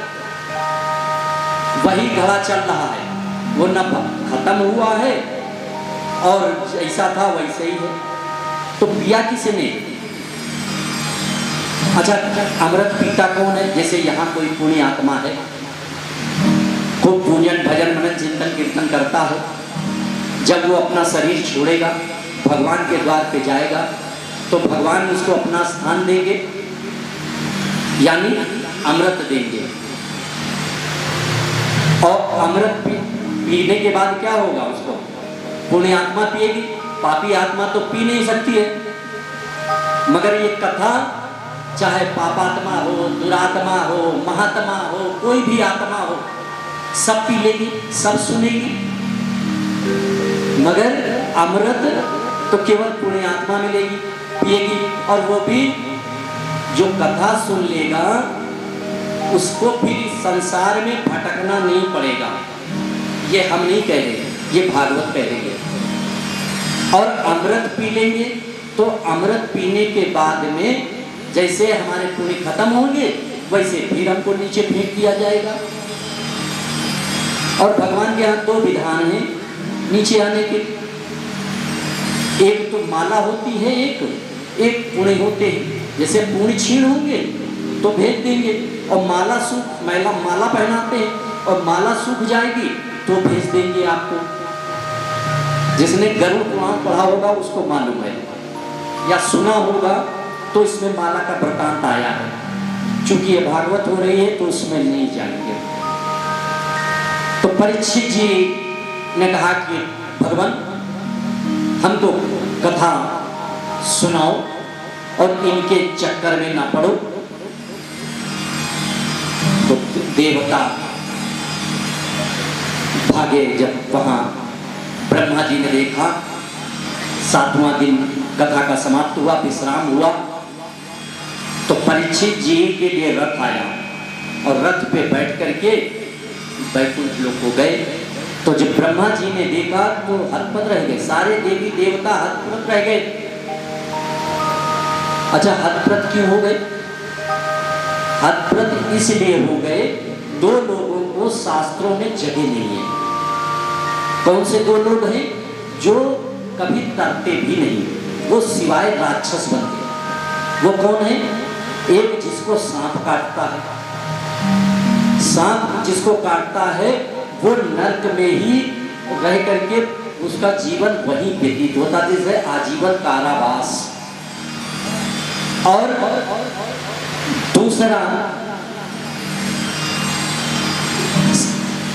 वही घड़ा चल रहा है, वो न खत्म हुआ है और जैसा था वैसे ही है। तो पिया किसने? अच्छा अमृत पीता कौन है? जैसे यहाँ कोई पुण्य आत्मा है, खूब पूजन भजन मनन चिंतन कीर्तन करता हो, जब वो अपना शरीर छोड़ेगा भगवान के द्वार पे जाएगा तो भगवान उसको अपना स्थान देंगे, यानी अमृत देंगे। और अमृत पीने के बाद क्या होगा? उसको पुण्य आत्मा पिएगी, पापी आत्मा तो पी नहीं सकती है। मगर ये कथा चाहे पापात्मा हो, दुरात्मा हो, महात्मा हो, कोई भी आत्मा हो, सब पी लेगी, सब सुनेगी। मगर अमृत तो केवल पुण्य आत्मा मिलेगी, पिएगी, और वो भी जो कथा सुन लेगा उसको फिर संसार में भटकना नहीं पड़ेगा। ये हम नहीं कह रहे, ये भागवत कह रही है। और अमृत पी लेंगे तो अमृत पीने के बाद में जैसे हमारे पुण्य खत्म होंगे वैसे फिर हमको नीचे फेंक दिया जाएगा। और भगवान के यहाँ दो विधान हैं नीचे आने के, एक तो माला होती है, एक पुण्य होते हैं। जैसे पुण्य क्षीण होंगे तो भेज देंगे, और माला पहनाते हैं और माला सूख जाएगी तो भेज देंगे आपको। जिसने गरुड़ पुराण पढ़ा होगा उसको मालूम है, या सुना होगा तो इसमें माला का वृतांत आया है। चूंकि ये भागवत हो रही है तो उसमें नहीं जाएंगे। तो परीक्षित जी ने कहा कि भगवान हमको कथा सुनाओ और इनके चक्कर में ना पड़ो। तो देवता भागे। जब वहां ब्रह्मा जी ने देखा 7वां दिन कथा का समाप्त हुआ, विश्राम हुआ, तो परीक्षित जी के लिए रथ आया और रथ पे बैठ करके बैकुंठ लोक को गए। तो जब ब्रह्मा जी ने देखा तो हतपत रह गए, सारे देवी देवता हतप्रत रह गए। अच्छा हतप्रत क्यों हो गए? हतप्रत इसलिए हो गए, दो लोगों को शास्त्रों में जगह नहीं है। कौन से दो लोग हैं? जो कभी तरते भी नहीं, वो सिवाय राक्षस बन गए। वो कौन है? एक जिसको सांप काटता है, सांप जिसको काटता है वो नरक में ही रह करके उसका जीवन वही व्यतीत होता, जैसे आजीवन कारावास। और दूसरा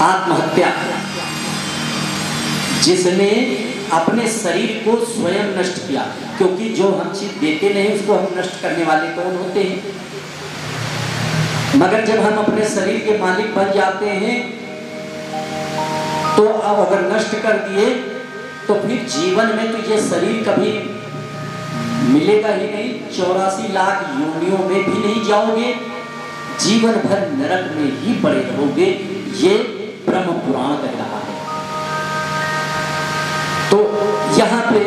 आत्महत्या, जिसने अपने शरीर को स्वयं नष्ट किया, क्योंकि जो हम चीज देते नहीं उसको हम नष्ट करने वाले कौन होते हैं? मगर जब हम अपने शरीर के मालिक बन जाते हैं तो अब अगर नष्ट कर दिए तो फिर जीवन में तो ये शरीर कभी मिलेगा ही नहीं। 84 लाख योनियों में भी नहीं जाओगे, जीवन भर नरक में ही पड़े रहोगे। ये ब्रह्म पुराण कह रहा है। तो यहाँ पे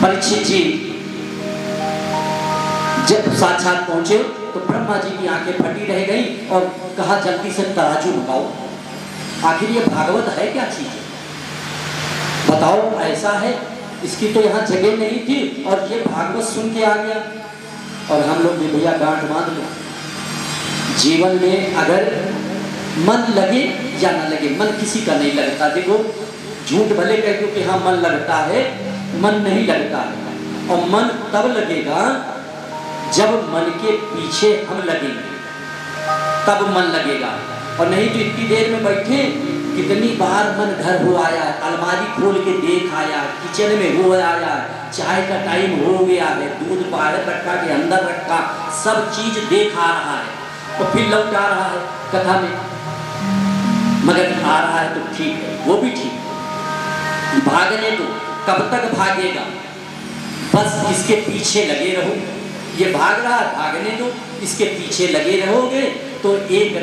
परीक्षित जी जब साक्षात पहुंचे तो ब्रह्मा जी की आंखें फटी रह गई और कहा जल्दी से तराजू लगाओ, आखिर ये भागवत है क्या चीज? बताओ ऐसा है इसकी तो यहाँ जगह नहीं थी और ये भागवत सुन के आ गया। और हम लोग भी भैया गांठ बांध लो, जीवन में अगर मन लगे या ना लगे, मन किसी का नहीं लगता। देखो झूठ भले कह दो कि हाँ मन लगता है, मन नहीं लगता है। और मन तब लगेगा जब मन के पीछे हम लगेंगे, तब मन लगेगा। और नहीं तो इतनी देर में बैठे, कितनी बार मन घर हो आया, अलमारी खोल के देख आया, किचन में हो आया, चाय का टाइम हो गया है, दूध बाहर रखा के अंदर रखा, सब चीज देख आ रहा है, तो फिर लौट आ रहा है कथा में। मगर आ रहा है तो ठीक है, वो भी ठीक है। भागने दो, कब तक भागेगा, बस इसके पीछे लगे रहो। ये भाग रहा है, भागने दो, इसके पीछे लगे रहोगे तो एक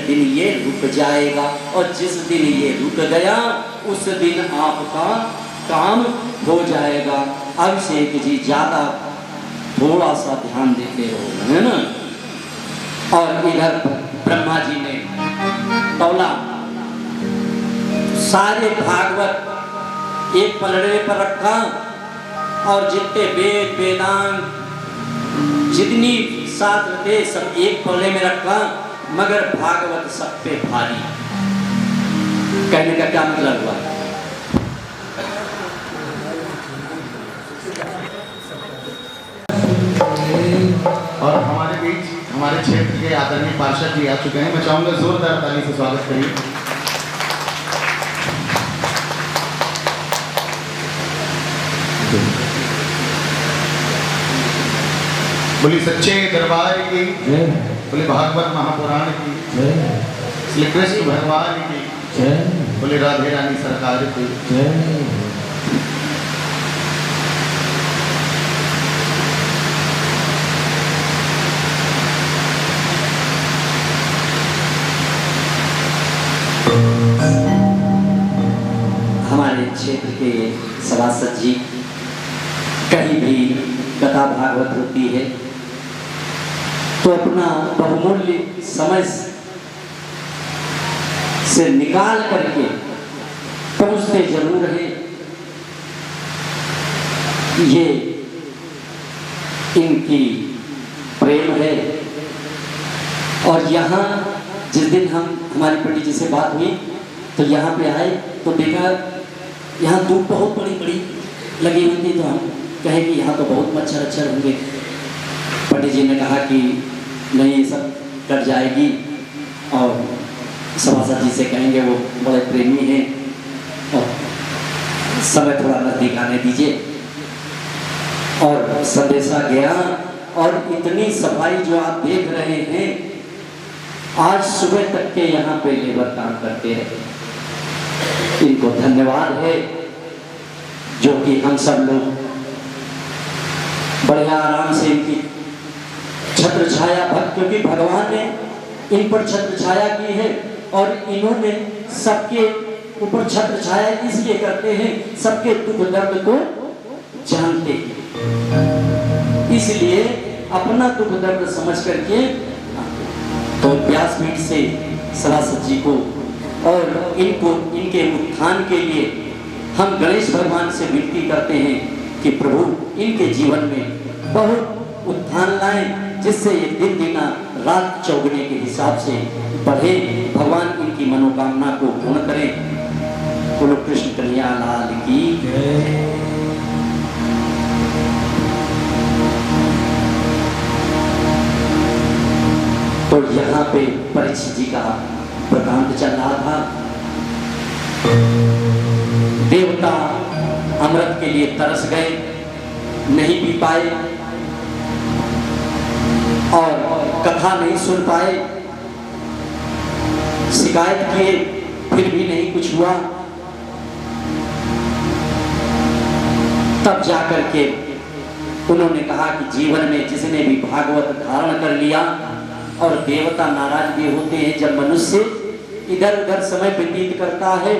दिन ये रुक जाएगा। और जिस दिन ये रुक गया उस दिन आपका काम हो जाएगा। अभिषेक जी ज्यादा थोड़ा सा ध्यान देते रहो, है ना। और इधर ब्रह्मा जी ने तौला, सारे भागवत एक पलड़े पर रखा और जितने वेद वेदांत जितनी शास्त्र थे सब एक पलड़े में रखा, मगर भागवत सब पे भारी। कहने का क्या मतलब हुआ? और हमारे बीच हमारे क्षेत्र के आदरणीय पार्षद जी आ चुके हैं। मैं चाहूंगा जोरदार ताली से स्वागत करिए। बोली सच्चे दरबार की, बोले भागवत महापुराण की, श्री कृष्ण भगवान की, बोले राधे रानी सरकार की। हमारे क्षेत्र के सभासद जी, कहीं भी कथा भागवत होती है तो अपना बहुमूल्य समय से निकाल करके पहुंचते जरूर हैं। ये इनकी प्रेम है। और यहाँ जिस दिन हमारी पंडित जी से बात हुई तो यहाँ पे आए तो देखा यहाँ धूप बहुत बड़ी बड़ी लगी हुई थी, तो हम कहे कि यहाँ तो बहुत मच्छर अच्छर होंगे। पंडित जी ने कहा कि नहीं, ये सब कट जाएगी और सभासद जी से कहेंगे, वो बड़े प्रेमी हैं और समय थोड़ा नजदीक आने दीजिए। और संदेशा गया और इतनी सफाई जो आप देख रहे हैं, आज सुबह तक के यहाँ पे लेबर काम करते हैं। इनको धन्यवाद है जो कि हम सब लोग बढ़िया आराम से इनकी छत्र छाया भक्त, क्योंकि भगवान ने इन पर छत्र छाया की है और इन्होंने सबके ऊपर छत्र छाया इसलिए करते हैं, सबके दुख दर्द को जानते हैं, इसलिए अपना दुख दर्द समझ करके तो व्यासपीठ से सभासद जी को और इनको इनके उत्थान के लिए हम गणेश भगवान से विनती करते हैं कि प्रभु इनके जीवन में बहुत उत्थान लाएं, जिससे ये दिन दिना रात चौगुने के हिसाब से बढ़े। भगवान इनकी मनोकामना को पूर्ण करें। बोलो कृष्ण कन्हैया लाल की। तो यहाँ पे परीक्षित जी का वृतांत चल रहा था। देवता अमृत के लिए तरस गए, नहीं पी पाए और कथा नहीं सुन पाए, शिकायत किए फिर भी नहीं कुछ हुआ। तब जाकर के उन्होंने कहा कि जीवन में जिसने भी भागवत धारण कर लिया, और देवता नाराज भी होते हैं जब मनुष्य इधर उधर समय व्यतीत करता है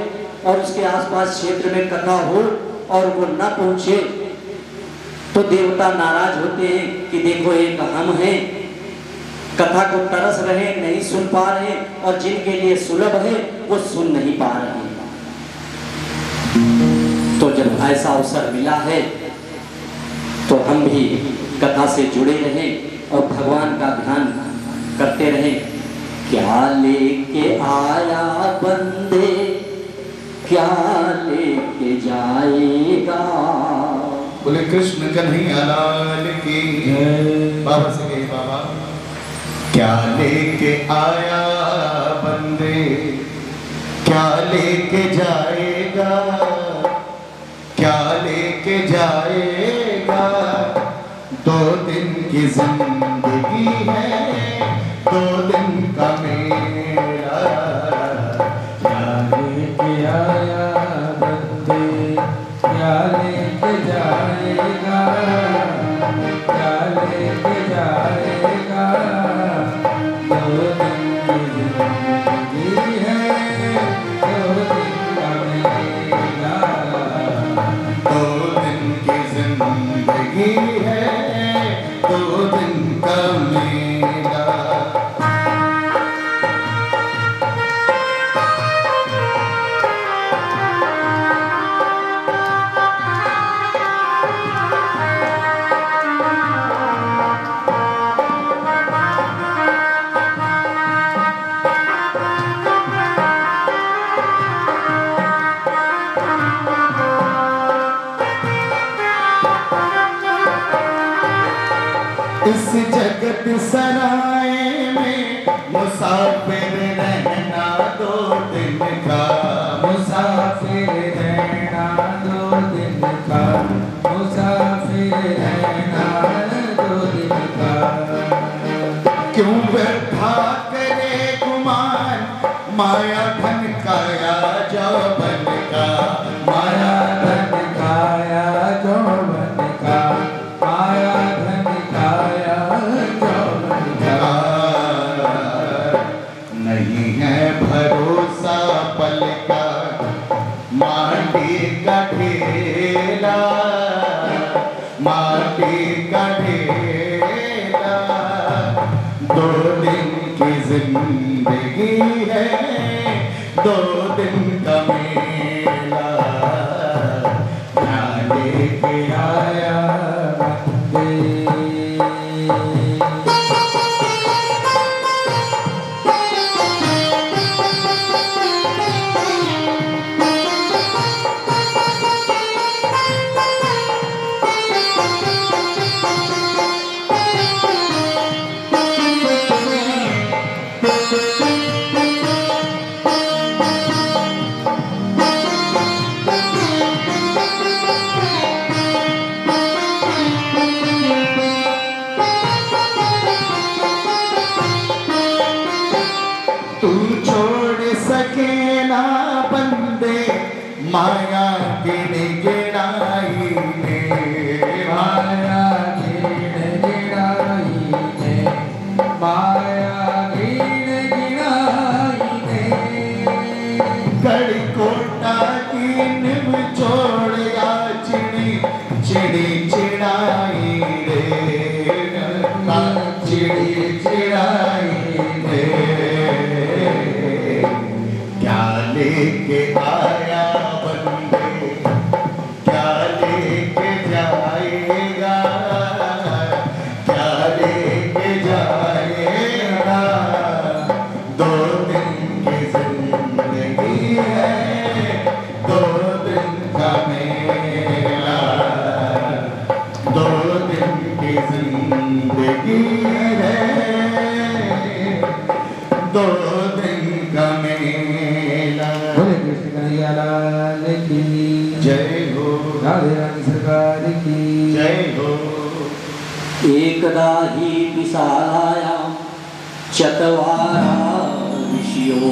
और उसके आसपास क्षेत्र में कथा हो और वो न पहुंचे, तो देवता नाराज होते हैं कि देखो एक हम हैं, कथा को तरस रहे, नहीं सुन पा रहे, और जिनके लिए सुलभ है वो सुन नहीं पा रहे। तो जब ऐसा अवसर मिला है तो हम भी कथा से जुड़े रहें और भगवान का ध्यान करते रहें। क्या लेके आया बंदे, क्या लेके जाएगा। बोले कृष्ण कन्हैया लाल की बाबा से कही बाबा, क्या लेके आया बंदे, क्या लेके जाएगा, क्या लेके जाएगा। 2 दिन की जिंदगी है, 2 दिन का मेरा। क्या लेके आया बंदे, क्या लेके जाएगा, क्या लेके जाएगा। 2 दिन की जिंदगी है, 2 दिन का मेरा। 2 दिन की जिंदगी है, 2 दिन का मेरा। इस जगत सराय में मुसाफिर रहना 2 दिन का, मुसाफिर रहना 2 दिन का, मुसाफिर रहना 2 दिन का। क्यों व्यर्था करे गुमान, माया धन काया जौवन का, माया धन काया जौवन का, माया धन काया जौवन का। नहीं है भरोसा पल का, माटी का ढेला, माटी का ढेला। 2 दिन की जिंदगी है, 2 दिन का मेला। क्या लेके आया बंदे। तू छोड़ सके ना बंदे, माया की निगराई में, माया गिण गिराई में, माया गिण गिराई में। कड़ी कोटा की निम छोड़ या चिड़ी चिड़ी चिड़ाई रे, चिड़ी चिड़ाई रे। क्या लेके आया बंदे, क्या लेके जाएगा, क्या लेके जाएगा। 2 दिन की जिंदगी है, 2 दिन का मेला। 2 दिन की जिंदगी है, 2 दिन का मेला। बोले कृष्ण कन्हैया लाल की जय हो, राधे रानी सरकार की जय हो। एकदा ही विशालाया चत्वारा ऋषियो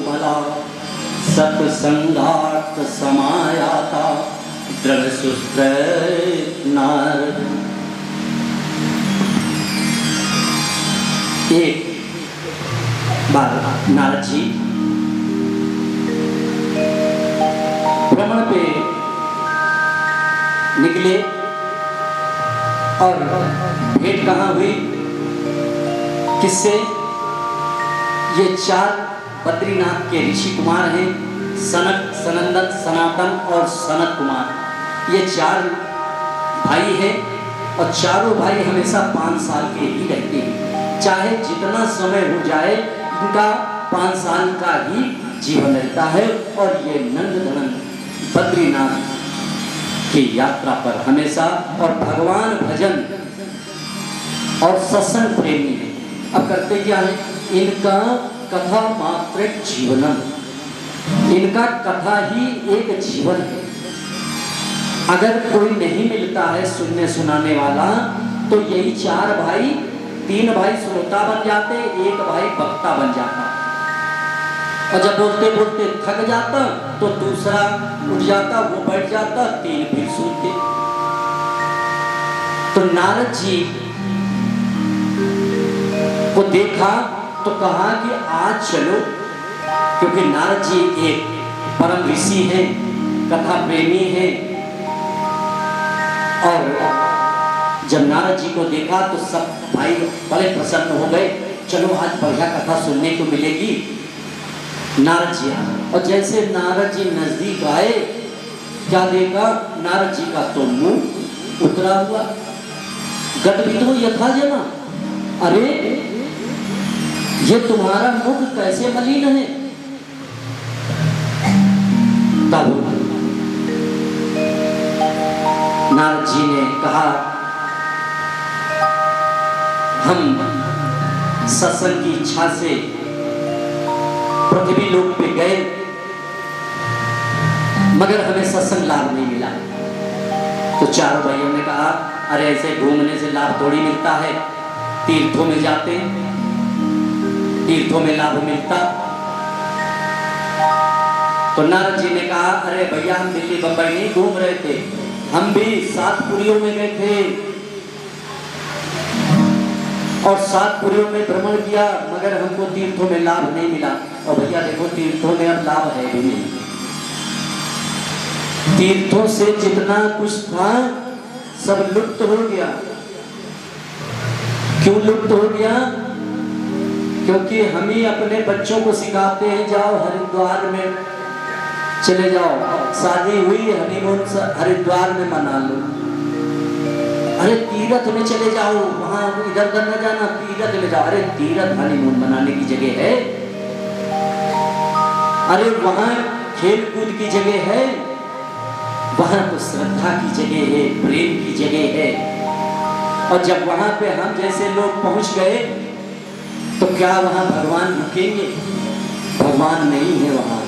मला, सत्संगात् समायाता दृढ़ सुस्त्र नारद। एक बार नारद जी भ्रमण पे निकले और भेंट कहाँ हुई, किससे? ये 4 बद्रीनाथ के ऋषि कुमार हैं, सनक, सनंदन, सनातन और सनत कुमार, ये 4 भाई हैं और चारों भाई हमेशा 5 साल के ही रहते हैं। चाहे जितना समय हो जाए, इनका 5 साल का ही जीवन रहता है। और ये नंदधनन बद्रीनाथ की यात्रा पर हमेशा, और भगवान भजन और सत्संग प्रेमी है। अब करते क्या है, इनका कथा मात्र जीवनम, इनका कथा ही एक जीवन है। अगर कोई नहीं मिलता है सुनने सुनाने वाला, तो यही 4 भाई, 3 भाई श्रोता बन जाते, 1 भाई वक्ता बन जाता। और जब बोलते बोलते थक जाता तो दूसरा उठ जाता, वो बैठ जाता, 3 फिर सुनते। तो नारद जी को देखा तो कहा कि आज चलो, क्योंकि नारद जी एक परम ऋषि हैं, कथा प्रेमी हैं। और जब नारद जी को देखा तो सब भाई बड़े प्रसन्न हो गए, चलो आज बढ़िया कथा सुनने को मिलेगी। नारद जी आए, और जैसे नारद जी नजदीक आए, क्या देखा, नारद जी का तो मुंह उतरा हुआ, गदगदो यथा जना, अरे ये तुम्हारा मुख कैसे मलिन है। तब नारद जी ने कहा, हम सत्संग की इच्छा से पृथ्वी लोक पे गए, मगर हमें सत्संग लाभ नहीं मिला। तो 4 भाइयों ने कहा, अरे ऐसे घूमने से लाभ थोड़ी मिलता है, तीर्थों में जाते हैं, तीर्थों में लाभ मिलता। तो नारद जी ने कहा, अरे भैया हम दिल्ली बंबई नहीं घूम रहे थे, हम भी 7 पुरियों में गए थे और 7 पुरियों में भ्रमण किया, मगर हमको तीर्थों में लाभ नहीं मिला। और भैया देखो, तीर्थों में अब लाभ है भी नहीं। तीर्थों से जितना कुछ था सब लुप्त हो गया। क्यों लुप्त हो गया? क्योंकि हम ही अपने बच्चों को सिखाते हैं, जाओ हरिद्वार में चले जाओ, शादी हुई हनीमून हरिद्वार में मना लो। अरे तीर्थ में चले जाओ, वहां इधर उधर न जाना, तीर्थ में जाओ। अरे तीर्थ हनीमून मनाने की जगह है, अरे वहां खेल कूद की जगह है, वहां तो श्रद्धा की जगह है, प्रेम की जगह है। और जब वहां पे हम जैसे लोग पहुंच गए तो क्या वहां भगवान रुकेंगे? भगवान नहीं है वहां,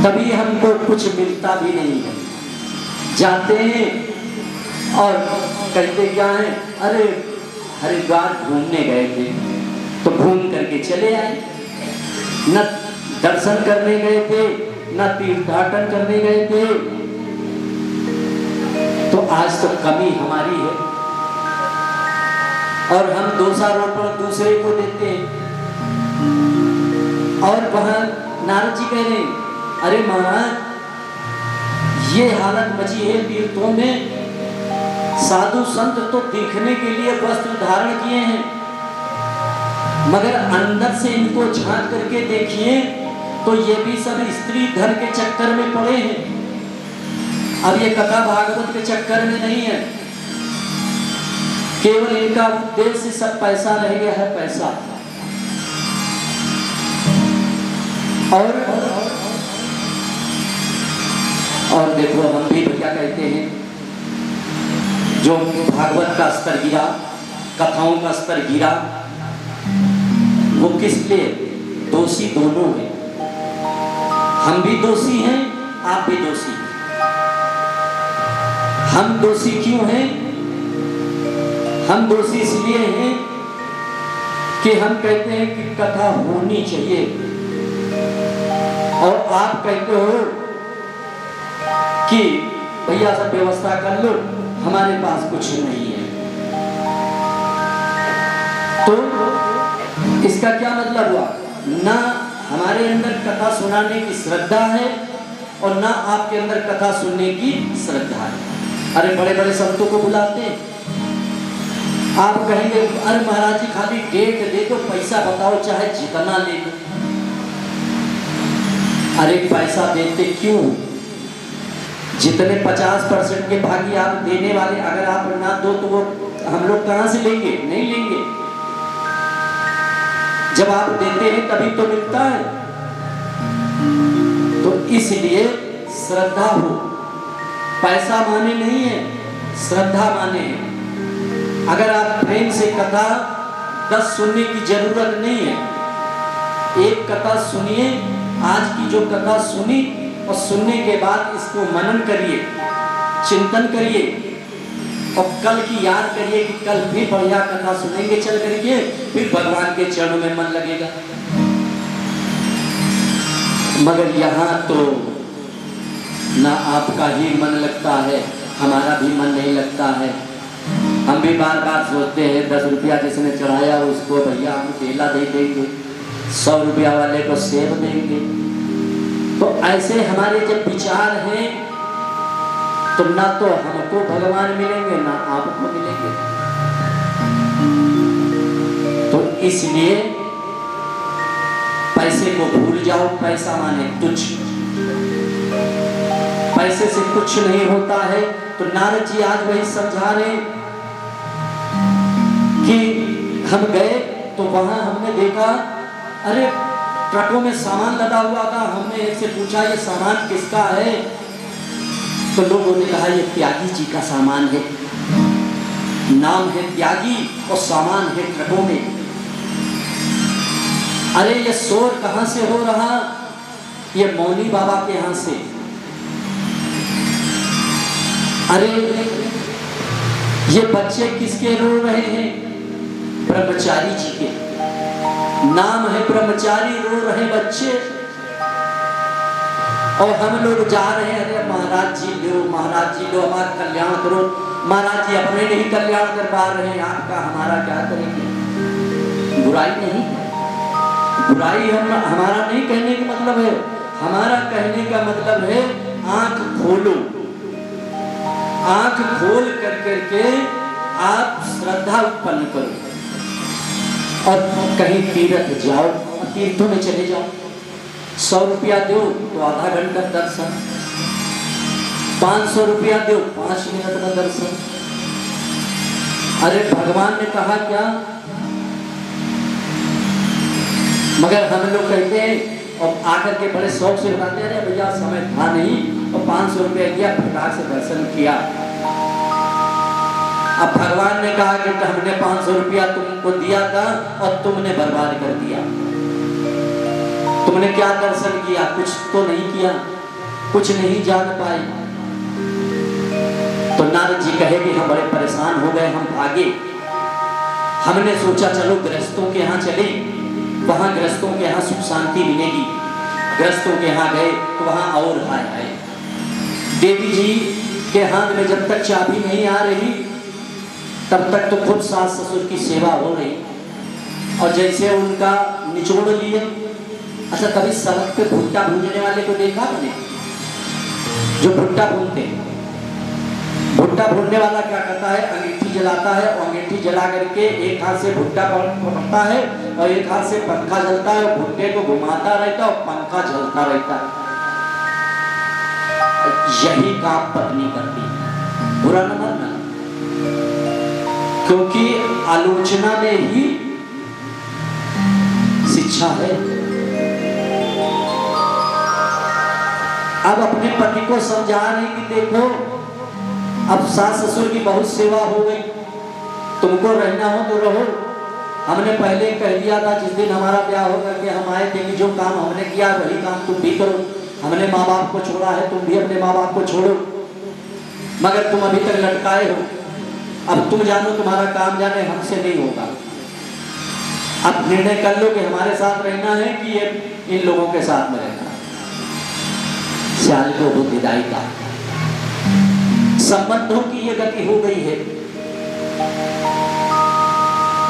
तभी हमको कुछ मिलता भी नहीं है। जाते हैं और कहते क्या है, अरे हरिद्वार घूमने गए थे, तो घूम करके चले आए, न दर्शन करने गए थे न तीर्थाटन करने गए थे। तो आज तो कमी हमारी है और हम दोषारोपण दूसरे को देते हैं। और वहां नारद जी कह रहे हैं, अरे महाराज ये हालत मची है तीर्थों में, साधु संत तो दिखने के लिए वस्त्र धारण किए हैं, मगर अंदर से इनको झांक करके देखिए तो ये भी सब स्त्री धन के चक्कर में पड़े हैं। अब ये कथा भागवत के चक्कर में नहीं है, केवल इनका उद्देश्य सब पैसा रह गया है, पैसा। और देखो हम भी क्या कहते हैं, जो भागवत का स्तर गिरा, कथाओं का स्तर गिरा, वो किस लिए? दोषी दोनों हैं, हम भी दोषी हैं, आप भी दोषी हैं। हम दोषी क्यों हैं? हम दोषी इसलिए हैं कि हम कहते हैं कि कथा होनी चाहिए, और आप कहते हो कि भैया सब व्यवस्था कर लो, हमारे पास कुछ नहीं है। तो इसका क्या मतलब हुआ? ना हमारे अंदर कथा सुनाने की श्रद्धा है और ना आपके अंदर कथा सुनने की श्रद्धा है। अरे बड़े बड़े संतों को बुलाते हैं, आप कहेंगे अरे महाराज जी खाली डेट दे दो, पैसा बताओ चाहे जितना ले लो। अरे पैसा देते क्यों? जितने 50% के भागी आप देने वाले, अगर आप ना दो तो वो हम लोग कहाँ से लेंगे? नहीं लेंगे। जब आप देते हैं तभी तो मिलता है। तो इसलिए श्रद्धा हो, पैसा माने नहीं है, श्रद्धा माने है। अगर आप प्रेम से कथा 10 सुनने की जरूरत नहीं है, एक कथा सुनिए। आज की जो कथा सुनी और सुनने के बाद इसको मनन करिए, चिंतन करिए और कल की याद करिए कि कल फिर बढ़िया कथा सुनेंगे चल करके, फिर भगवान के चरणों में मन लगेगा। मगर यहाँ तो ना आपका ही मन लगता है, हमारा भी मन नहीं लगता है। हम भी बार बार सोचते हैं 10 रुपया जिसने चढ़ाया उसको भैया हम केला दे देंगे, 100 रुपया वाले को सेब देंगे। तो ऐसे हमारे जब विचार हैं तो ना तो हमको भगवान मिलेंगे ना आपको मिलेंगे। तो इसलिए पैसे को भूल जाओ। पैसा माने तुच्छ, पैसे से कुछ नहीं होता है। तो नारद जी आज वही समझा रहे कि हम गए तो वहां हमने देखा, अरे ट्रकों में सामान लदा हुआ था। हमने एक से पूछा ये सामान किसका है? तो लोगों ने कहा ये त्यागी जी का सामान है। नाम है त्यागी और सामान है ट्रकों में। अरे ये शोर कहां से हो रहा? ये मौनी बाबा के यहां से। अरे ये बच्चे किसके रो रहे हैं? ब्रह्मचारी जी के। नाम है ब्रह्मचारी, रो रहे बच्चे। और हम लोग जा रहे हैं, अरे महाराज जी लो, महाराज जी लो, हमारा कल्याण करो। महाराज जी अपने नहीं कल्याण कर पा रहे हैं, आपका हमारा क्या करेंगे? बुराई नहीं, बुराई हम हमारा नहीं कहने का मतलब है। हमारा कहने का मतलब है आंख खोलो, आंख खोल कर करके आप श्रद्धा उत्पन्न करो और कहीं तीर्थ जाओ और तीर्थों में चले जाओ। 100 रुपया दो तो आधा घंटा दर्शन, 500 रुपया दो 5 मिनट का दर्शन। अरे भगवान ने कहा क्या? मगर हम लोग कहते हैं और आकर के बड़े शौक से बताते हैं, अरे भैया समय था नहीं और 500 रुपया दिया, प्रकार से दर्शन किया। अब भगवान ने कहा कि हमने 500 रुपया तुमको दिया था और तुमने बर्बाद कर दिया। तुमने क्या दर्शन किया? कुछ तो नहीं किया, कुछ नहीं जान पाए। तो नारद जी कहे कि हम बड़े परेशान हो गए, हम भागे। हमने सोचा चलो गृहस्थों के यहाँ चले, वहां गृहस्थों के यहाँ सुख शांति मिलेगी। गृहस्थों के यहाँ गए तो वहां और हाय हाय, देवी जी के हाथ में जब तक चाबी नहीं आ रही तब तक तो खुद सास ससुर की सेवा हो रही। और जैसे उनका निचोड़ लिए। अच्छा, कभी सड़क पे भुट्टा भूनने वाले को देखा आपने? जो भुट्टा भूनते हैं, भुट्टा भूनने वाला क्या करता है? अंगीठी जलाता है और अंगीठी जला करके एक हाथ से भुट्टा पकड़ता है और एक हाथ से पंखा जलता है और भुट्टे को घुमाता रहता है और पंखा जलता रहता है। यही काम पत्नी करती है। बुरा न मानना, क्योंकि आलोचना में ही शिक्षा है। अब अपने पति को समझा रहे कि देखो अब सास ससुर की बहुत सेवा हो गई, तुमको रहना हो तो रहो। हमने पहले कह दिया था जिस दिन हमारा ब्याह होगा कि हम आए थे कि जो काम हमने किया वही काम तुम भी करो। हमने माँ बाप को छोड़ा है, तुम भी अपने माँ बाप को छोड़ो। मगर तुम अभी तक लटकाए हो, अब तुम जानो, तुम्हारा काम जाने, हमसे नहीं होगा। अब निर्णय कर लो कि हमारे साथ रहना है कि ये इन लोगों के साथ में रहना। श्याल को बुद्धिदायी का संबंधों की ये गति हो गई है।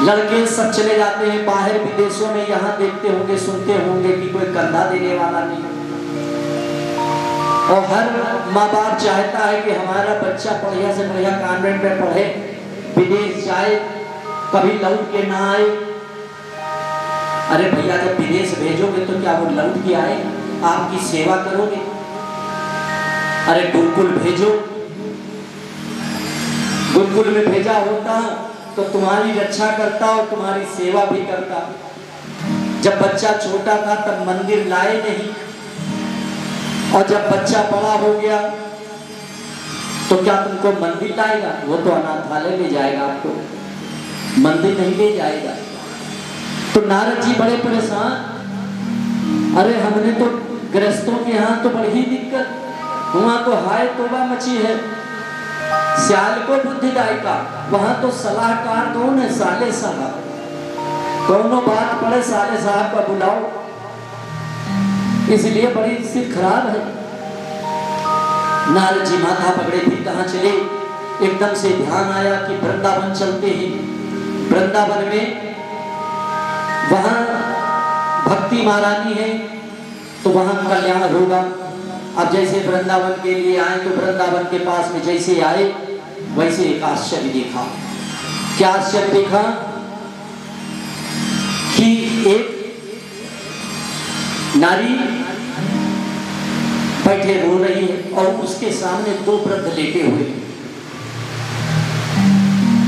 लड़के सब चले जाते हैं बाहर विदेशों में, यहाँ देखते होंगे सुनते होंगे कि कोई कंधा देने वाला नहीं। और हर माँ बाप चाहता है कि हमारा बच्चा बढ़िया से बढ़िया कॉन्वेंट में पढ़े, विदेश जाए, कभी लौट के ना आए। अरे भैया जब विदेश भेजोगे तो क्या वो लौट के आएगा? आपकी सेवा करोगे। अरे गुरुकुल भेजो, गुरुकुल में भेजा होता तो तुम्हारी रक्षा करता और तुम्हारी सेवा भी करता। जब बच्चा छोटा था तब मंदिर लाए नहीं, और जब बच्चा बड़ा हो गया तो क्या तुमको मंदिर लाएगा? वो तो अनाथालय ले जाएगा आपको, मंदिर नहीं ले जाएगा। तो नारद जी बड़े परेशान, अरे हमने तो गृहस्थों के यहाँ तो बड़ी दिक्कत, वहाँ तो हाय तोबा मची है। सियाल को बुद्धिदायिका, वहाँ तो सलाहकार कौन है? साले साहब। दोनों बात पड़े साले साहब का बुलाओ, इसलिए बड़ी स्थिति खराब है। नारद जी माथा पकड़े फिर कहाँ चले? एकदम से ध्यान आया कि वृंदावन चलते ही, वृंदावन में वहाँ भक्ति महारानी है तो वहाँ कल्याण होगा। अब जैसे वृंदावन के लिए आए तो वृंदावन के पास में जैसे आए वैसे एक आश्चर्य देखा। क्या आश्चर्य देखा? कि एक नारी बैठे रो रही है और उसके सामने दो वृद्ध लेटे हुए।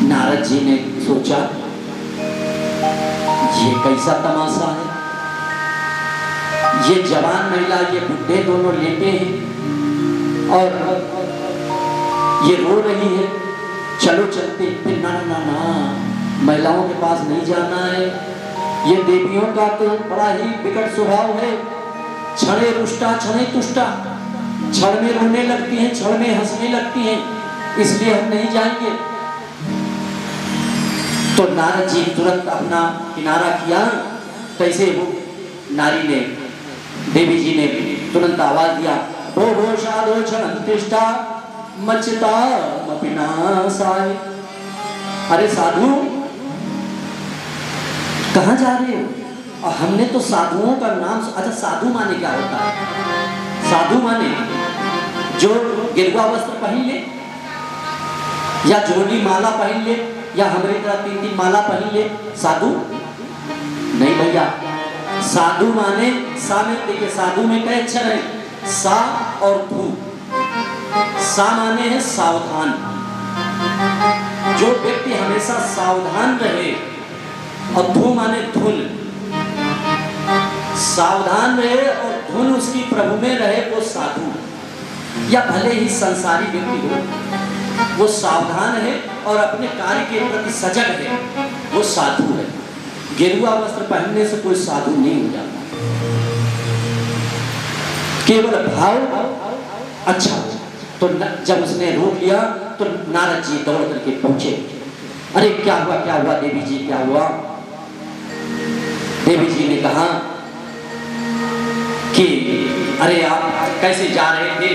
नारद जी ने सोचा ये कैसा तमाशा है, ये जवान महिला ये बुढ़े दोनों लेटे हैं और ये रो रही है। चलो चलते। फिर ना ना ना, महिलाओं के पास नहीं जाना है, ये देवियों का तो बड़ा ही विकट स्वभाव है। क्षणे रुष्टा क्षणे तुष्टा, क्षण में रोने लगती हैं, क्षण में हंसने लगती हैं, इसलिए हम नहीं जाएंगे। तो नारद जी तुरंत अपना किनारा किया। कैसे वो नारी ने, देवी जी ने तुरंत आवाज दिया, भो शादो क्षणंतिष्ठा मचता मपिनासाय। अरे साधु कहाँ जा रहे हो? और हमने तो साधुओं का नाम, अच्छा साधु माने क्या होता है? साधु माने जो गिरवा वस्त्र पहन ले, या जोड़ी माला पहन ले, या हमारी तरह 3-3 माला पहन ले, साधु नहीं भैया। साधु माने सा में, देखिए साधु में कई अक्षर है, सा और धू। सा माने है सावधान, जो व्यक्ति हमेशा सावधान रहे, और धू माने धुन। सावधान रहे और धुन उसकी प्रभु में रहे वो साधु। या भले ही संसारी व्यक्ति हो, वो सावधान है और अपने कार्य के प्रति सजग है, वो साधु है। गेरुआ वस्त्र पहनने से कोई साधु नहीं हो जाता, केवल भाव अच्छा हो। तो जब उसने रोक लिया तो नारद जी दौड़ करके पहुंचे। अरे क्या हुआ क्या हुआ देवी जी, क्या हुआ? देवी जी ने कहा कि अरे आप कैसे जा रहे थे?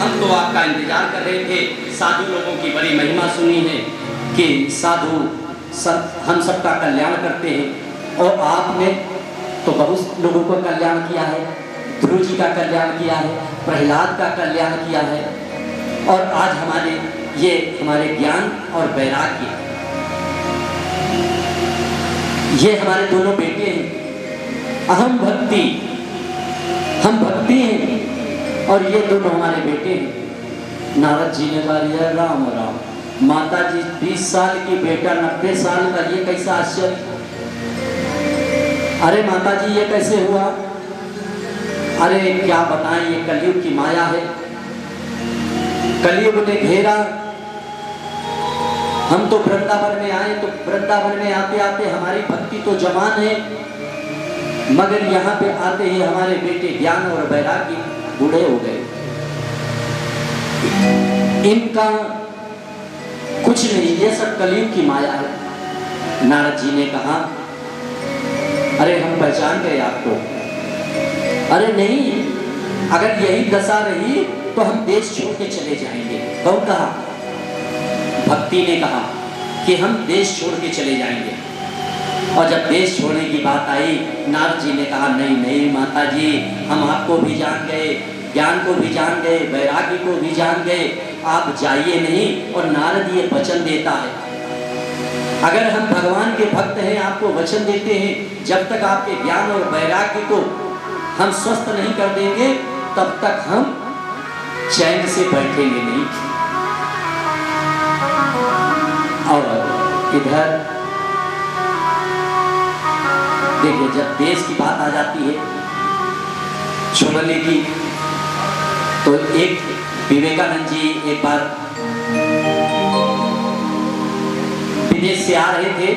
हम तो आपका इंतजार कर रहे थे। साधु लोगों की बड़ी महिमा सुनी है कि साधु हम सबका कल्याण करते हैं, और आपने तो बहुत लोगों का कल्याण किया है। ध्रुव जी का कल्याण किया है, प्रहलाद का कल्याण किया है, और आज हमारे ज्ञान और वैराग्य, ये हमारे दोनों बेटे हैं। अहम भक्ति, हम भक्ति हैं, और ये दोनों हमारे बेटे हैं। नारद जी ने कहा राम राम, माता जी 20 साल की, बेटा 90 साल का, ये कैसा आश्चर्य! अरे माता जी ये कैसे हुआ? अरे क्या बताएं, ये कलयुग की माया है। कलयुग ने घेरा। हम तो वृंदावन में आए, तो वृंदावन में आते आते हमारी भक्ति तो जवान है, मगर यहाँ पे आते ही हमारे बेटे ज्ञान और वैराग्य बूढ़े हो गए। इनका कुछ नहीं, ये सब कलयुग की माया है। नारद जी ने कहा अरे हम पहचान गए आपको। अरे नहीं, अगर यही दशा रही तो हम देश छोड़ के चले जाएंगे। कौन कहा? भक्ति ने कहा कि हम देश छोड़ के चले जाएंगे। और जब देश छोड़ने की बात आई, नारद जी ने कहा नहीं नहीं माता जी, हम आपको भी जान गए, ज्ञान को भी जान गए, वैराग्य को भी जान गए, आप जाइए नहीं। और नारद ये वचन देता है, अगर हम भगवान के भक्त हैं, आपको वचन देते हैं, जब तक आपके ज्ञान और वैराग्य को हम स्वस्थ नहीं कर देंगे तब तक हम चैन से बैठेंगे नहीं। और इधर देखिए, जब देश की बात आ जाती है छोड़ने की, तो एक विवेकानंद जी एक बार विदेश से आ रहे थे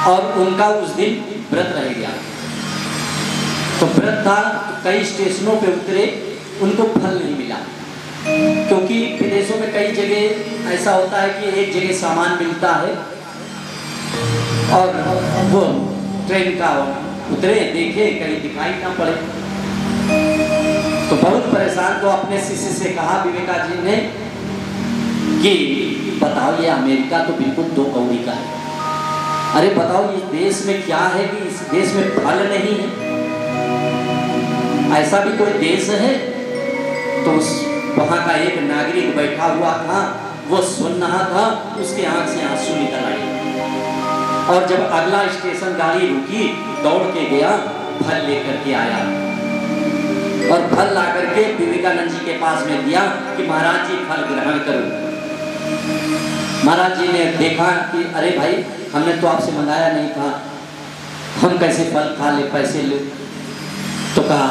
और उनका उस दिन व्रत रह गया। तो व्रत था, कई स्टेशनों पे उतरे, उनको फल नहीं मिला, क्योंकि विदेशों में कई जगह ऐसा होता है कि एक जगह सामान मिलता है और वो ट्रेन का उतरे, देखे कहीं दिखाई ना पड़े। तो बहुत परेशान, तो अपने शिष्य से कहा विवेकानंद जी ने कि बताओ ये अमेरिका तो बिल्कुल 2 कौड़ी का है, अरे बताओ इस देश में क्या है कि इस देश में फल नहीं है, ऐसा भी कोई देश है? तो वहां का एक नागरिक बैठा हुआ था, वो सुन रहा था, उसके आंख से आंसू निकल आए। और जब अगला स्टेशन गाड़ी रुकी, दौड़ के गया, फल लेकर के आया और फल ला करके विवेकानंद जी के पास में दिया कि महाराज जी फल ग्रहण करो। महाराज जी ने देखा कि अरे भाई, हमने तो आपसे मंगाया नहीं था, हम कैसे फल खा ले, पैसे ले? तो कहा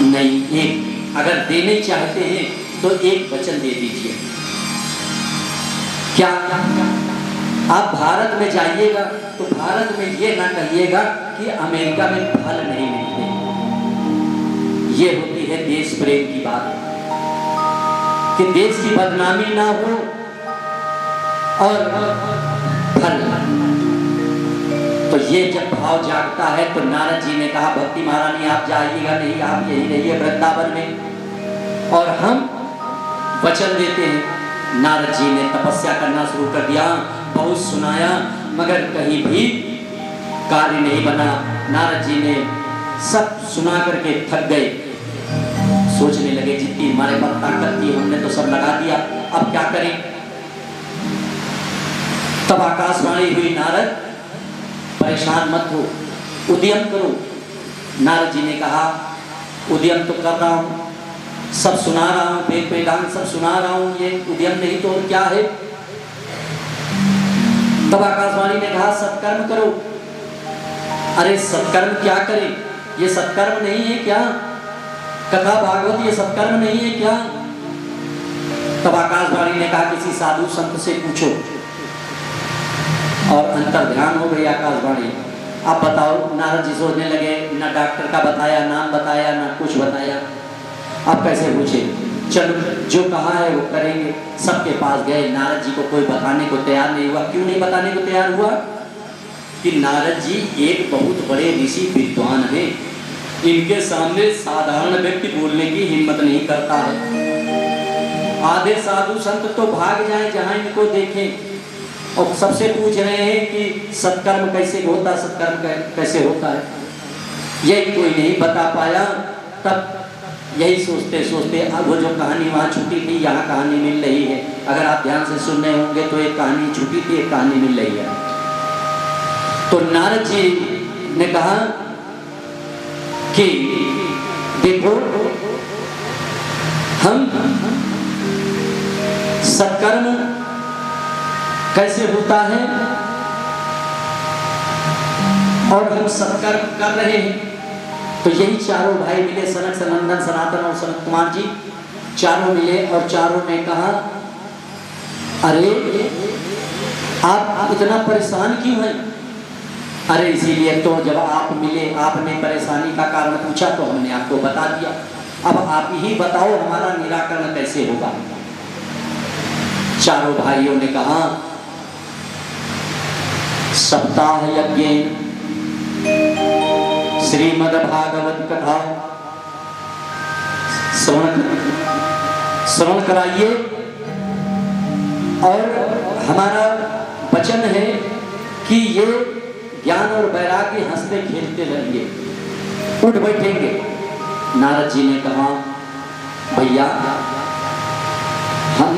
नहीं, एक अगर देने चाहते हैं तो एक वचन दे दीजिए। क्या? आप भारत में जाइएगा तो भारत में ये ना कहिएगा कि अमेरिका में फल नहीं मिलते। ये होती है देश प्रेम की बात, कि देश की बदनामी ना हो और फल। तो ये जब भाव जागता है तो नारद जी ने कहा भक्ति महारानी आप जाइएगा नहीं, आप यही रहिए वृंदावन में, और हम वचन देते हैं। नारद जी ने तपस्या करना शुरू कर दिया, बहुत सुनाया, मगर कहीं भी कार्य नहीं बना। नारद जी ने सब सुना करके थक गए, सोचने लगे जितनी हमारे पास ताकत थी हमने तो सब लगा दिया, अब क्या करें? तब आकाशवाणी हुई, नारद परेशान मत हो, उद्यम करो। नारद जी ने कहा उद्यम तो कर रहा हूँ, सब सुना रहा हूँ, वेद वेदांत सब सुना रहा हूँ, ये उद्यम नहीं तो और क्या है? तब आकाशवाणी ने कहा सत्कर्म करो। अरे सत्कर्म क्या करें? ये सत्कर्म नहीं है क्या? कथा भागवत ये सत्कर्म नहीं है क्या? तब आकाशवाणी ने कहा किसी साधु संत से पूछो। और अंतर ध्यान हो गई आकाशवाणी। आप बताओ, नारद जी सोचने लगे, ना डॉक्टर का बताया, नाम बताया, ना कुछ बताया, अब कैसे पूछे? चलो जो कहा है वो करेंगे। सबके पास गए, नारद जी को कोई बताने को तैयार नहीं हुआ। क्यों नहीं बताने को तैयार हुआ? कि नारद जी एक बहुत बड़े ऋषि विद्वान हैं, इनके सामने साधारण व्यक्ति बोलने की हिम्मत नहीं करता है। आधे साधु संत तो भाग जाएं जहां इनको देखें, और सबसे पूछ रहे हैं कि सत्कर्म कैसे होता, सत्कर्म कैसे होता है, यही कोई नहीं बता पाया। तब यही सोचते सोचते अब वो जो कहानी वहाँ छूटी थी, यहाँ कहानी मिल रही है। अगर आप ध्यान से सुन रहे होंगे तो एक कहानी छूटी थी, एक कहानी मिल रही है। तो नारद जी ने कहा कि देखो, हम सत्कर्म कैसे होता है और हम सत्कर्म कर रहे हैं। तो यही चारों भाई मिले, सनक, सनंदन, सनातन और सनत कुमार जी, चारों मिले और चारों ने कहा अरे आप इतना परेशान क्यों हैं? अरे इसीलिए तो जब आप मिले, आपने परेशानी का कारण पूछा तो हमने आपको बता दिया। अब आप ही बताओ हमारा निराकरण कैसे होगा? चारों भाइयों ने कहा सप्ताह यज्ञ श्रीमद् भागवत कथा श्रवण कराइए, और हमारा वचन है कि ये ज्ञान और वैराग्य हंसते खेलते रहेंगे, उठ बैठेंगे। नारद जी ने कहा भैया हम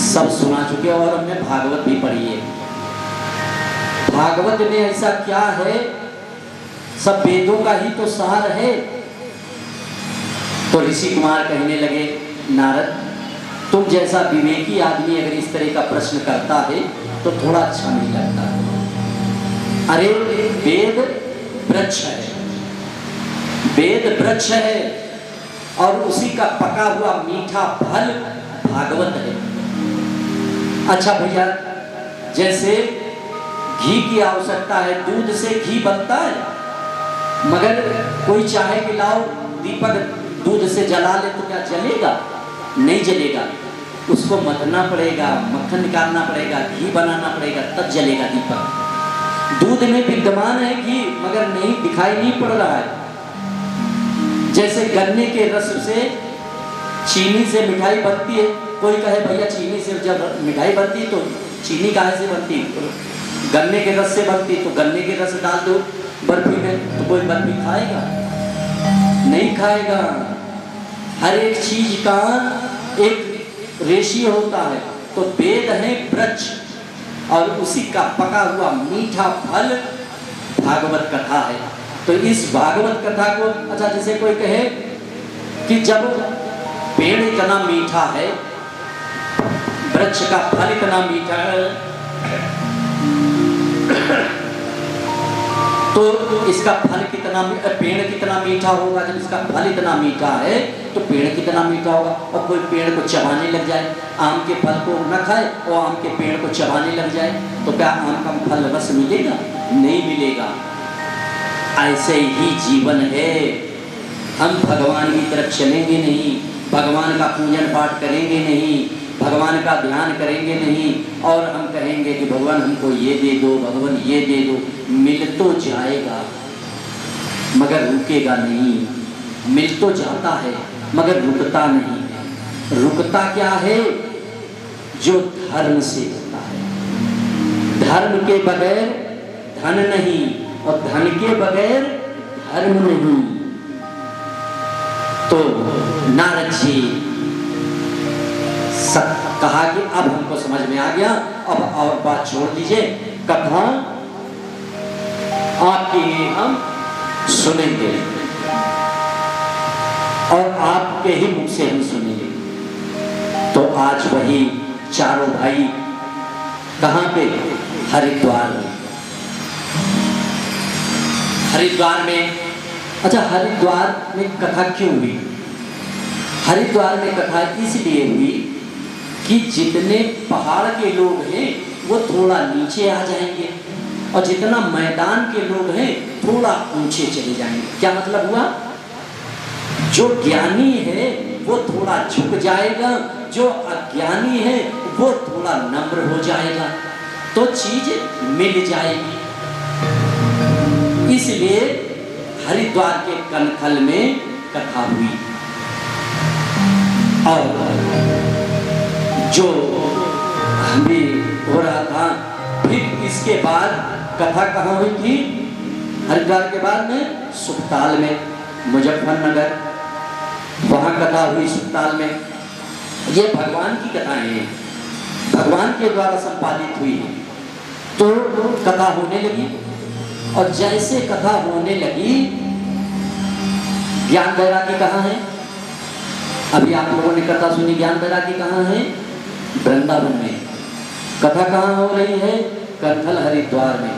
सब सुना चुके और हमने भागवत भी पढ़ी है। भागवत में ऐसा क्या है सब वेदों का ही तो सार है। तो ऋषि कुमार कहने लगे, नारद तुम जैसा विवेकी आदमी अगर इस तरह का प्रश्न करता है तो थोड़ा अच्छा नहीं लगता। अरे वेद वृक्ष है, वेद वृक्ष है और उसी का पका हुआ मीठा फल भागवत है। अच्छा भैया, जैसे घी की आवश्यकता है, दूध से घी बनता है, मगर कोई चाहे कि लाओ दीपक दूध से जला ले तो क्या जलेगा? नहीं जलेगा, उसको मथना पड़ेगा, मक्खन निकालना पड़ेगा, घी बनाना पड़ेगा, तब जलेगा दीपक। दूध में विद्यमान है घी, मगर नहीं दिखाई नहीं पड़ रहा है। जैसे गन्ने के रस से चीनी से मिठाई बनती है, कोई कहे भैया चीनी से जब मिठाई बनती तो चीनी काहे से बनती? गन्ने के रस से बनती, तो गन्ने के रस डाल दो बर्फी में, तो कोई बर्फी खाएगा? नहीं खाएगा। हर एक चीज का एक रेशियो होता है। तो वेद है वृक्ष और उसी का पका हुआ मीठा फल भागवत कथा है। तो इस भागवत कथा को, अच्छा जैसे कोई कहे कि जब पेड़ इतना मीठा है, वृक्ष का फल इतना मीठा है, तो इसका फल कितना, पेड़ कितना मीठा होगा? जब इसका फल इतना मीठा है तो पेड़ कितना मीठा होगा। और कोई पेड़ को चबाने लग जाए, आम के फल को न खाए और आम के पेड़ को चबाने लग जाए, तो क्या आम का फल रस मिलेगा? नहीं मिलेगा। ऐसे ही जीवन है। हम भगवान की तरफ चलेंगे नहीं, भगवान का पूजन पाठ करेंगे नहीं, भगवान का ध्यान करेंगे नहीं, और हम कहेंगे कि भगवान हमको ये दे दो, भगवान ये दे दो। मिल तो जाएगा मगर रुकेगा नहीं। मिल तो जाता है मगर रुकता नहीं है। रुकता क्या है? जो धर्म से होता है। धर्म के बगैर धन नहीं और धन के बगैर धर्म नहीं। तो नारद जी सब कहा कि अब हमको समझ में आ गया, अब और बात छोड़ दीजिए, कथा आपके हम सुनेंगे और आपके ही मुख से हम सुनेंगे। तो आज वही चारों भाई कहाँ पे? हरिद्वार में। हरिद्वार में, अच्छा हरिद्वार में कथा क्यों हुई? हरिद्वार में कथा इसलिए हुई कि जितने पहाड़ के लोग हैं वो थोड़ा नीचे आ जाएंगे और जितना मैदान के लोग हैं थोड़ा ऊंचे चले जाएंगे। क्या मतलब हुआ? जो ज्ञानी है वो थोड़ा झुक जाएगा, जो अज्ञानी है वो थोड़ा नम्र हो जाएगा, तो चीज मिल जाएगी। इसलिए हरिद्वार के कनखल में कथा हुई। और जो हमें हो रहा था, फिर इसके बाद कथा कहाँ हुई थी? हरिद्वार के बाद में सुखताल में, मुजफ्फरनगर, वहाँ कथा हुई सुखताल में। ये भगवान की कथाएं हैं, भगवान के द्वारा संपादित हुई है। तो कथा होने लगी और जैसे कथा होने लगी, ज्ञान वैरागी कहाँ है? अभी आप लोगों ने कथा सुनी, ज्ञान वैरागी कहाँ है? वृंदावन में। कथा कहाँ हो रही है? कनखल हरिद्वार में।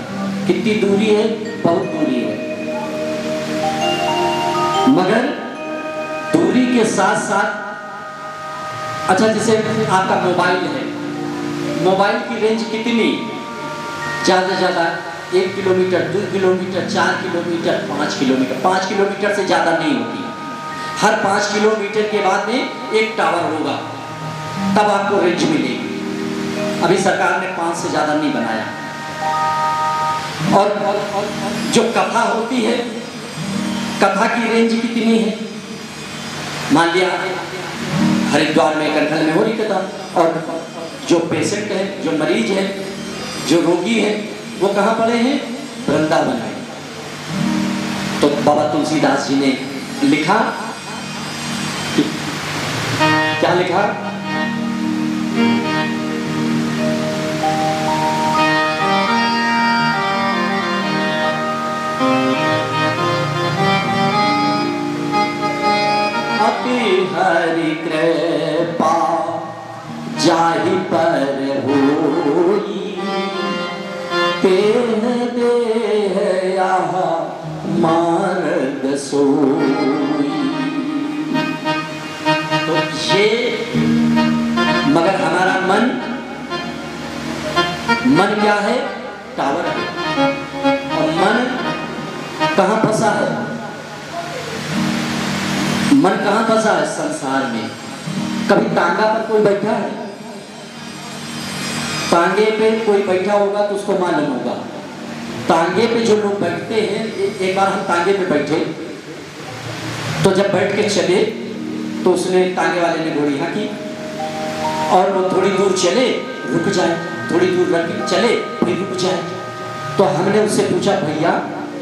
कितनी दूरी है? बहुत दूरी है। मगर दूरी के साथ साथ, अच्छा जैसे आपका मोबाइल है, मोबाइल की रेंज कितनी? ज़्यादा ज़्यादा 1 kilometre, 2 kilometre, 4 kilometre, 5 kilometre. 5 kilometre से ज़्यादा नहीं होती। हर 5 किलोमीटर के बाद में एक टावर होगा, तब आपको रेंज मिलेगी। अभी सरकार ने 5 से ज़्यादा नहीं बनाया। और जो कथा होती है, कथा की रेंज कितनी है? मान लिया हरिद्वार में कनखल में हो रही कथा, और जो पेशेंट है, जो मरीज है, जो रोगी है, वो कहाँ पड़े हैं? वृंदावन में। तो बाबा तुलसीदास जी ने लिखा, क्या लिखा? ताही पर होई तेह देह आह मार्ग सोई। तो ये मगर हमारा मन क्या है? टावर है। और मन कहां फंसा है? मन कहां फंसा है? संसार में। कभी तांगा पर कोई बैठा है? तांगे पे कोई बैठा होगा तो उसको मालूम होगा। तांगे पे जो लोग बैठते हैं, एक बार हम तांगे पे बैठे तो जब बैठ के चले तो उसने, तांगे वाले ने घोड़ी हाँकी और वो थोड़ी दूर चले रुक जाए, थोड़ी दूर चले फिर रुक जाए। तो हमने उससे पूछा, भैया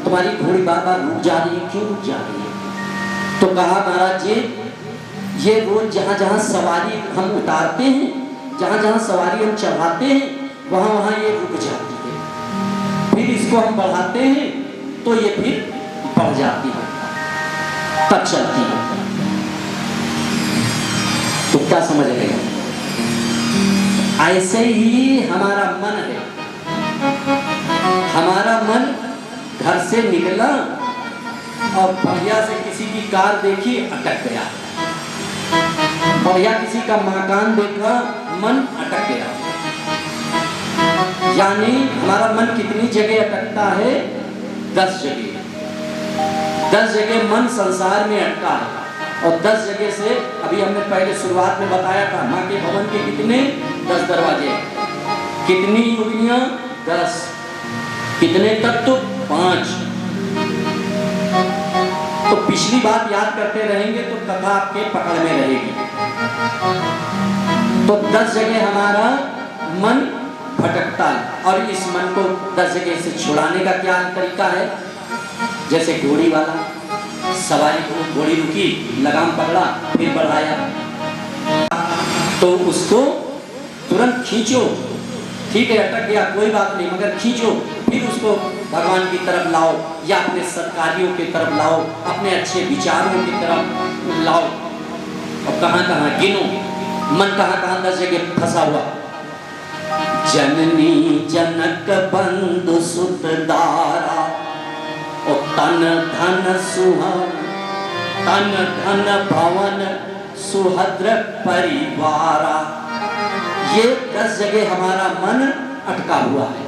तुम्हारी घोड़ी बार बार रुक जा रही है, क्यों रुक जा रही है? तो कहा, महाराज जी ये रोज जहाँ जहाँ सवारी हम उतारते हैं, जहाँ जहाँ सवारी हम चढ़ाते हैं, वहाँ वहाँ ये रुक जाती है। फिर इसको हम बढ़ाते हैं तो ये फिर बढ़ जाती है, तब चलती है। तो क्या समझ रहे हैं? ऐसे ही हमारा मन है। हमारा मन घर से निकला और बढ़िया से किसी की कार देखी, अटक गया। बढ़िया किसी का मकान देखा, मन अटक गया। यानी हमारा मन कितनी जगह अटकता है? 10 जगह। 10 जगह मन संसार में अटका है। और 10 जगह से, अभी हमने पहले शुरुआत में बताया था, माँ के भवन के कितने? 10 दरवाजे। कितनी योगिनियां? 10। कितने तत्व? 5। तो पिछली बात याद करते रहेंगे तो कथा आपके पकड़ में रहेगी। तो 10 जगह हमारा मन भटकता है और इस मन को 10 जगह से छुड़ाने का क्या तरीका है? जैसे घोड़ी वाला, सवारी को घोड़ी रुकी, लगाम पकड़ा, फिर बढ़ाया, तो उसको तुरंत खींचो। ठीक है, अटक गया, कोई बात नहीं, मगर खींचो, फिर उसको भगवान की तरफ लाओ या अपने सत्कार्यों की तरफ लाओ, अपने अच्छे विचारों की तरफ लाओ। और कहाँ कहाँ गिनो, मन कहाँ कहाँ 10 जगह फंसा हुआ। जननी जनक बंधु सुत दारा और तन धन सुहन, तन धन भवन सुहद्र परिवारा। ये 10 जगह हमारा मन अटका हुआ है।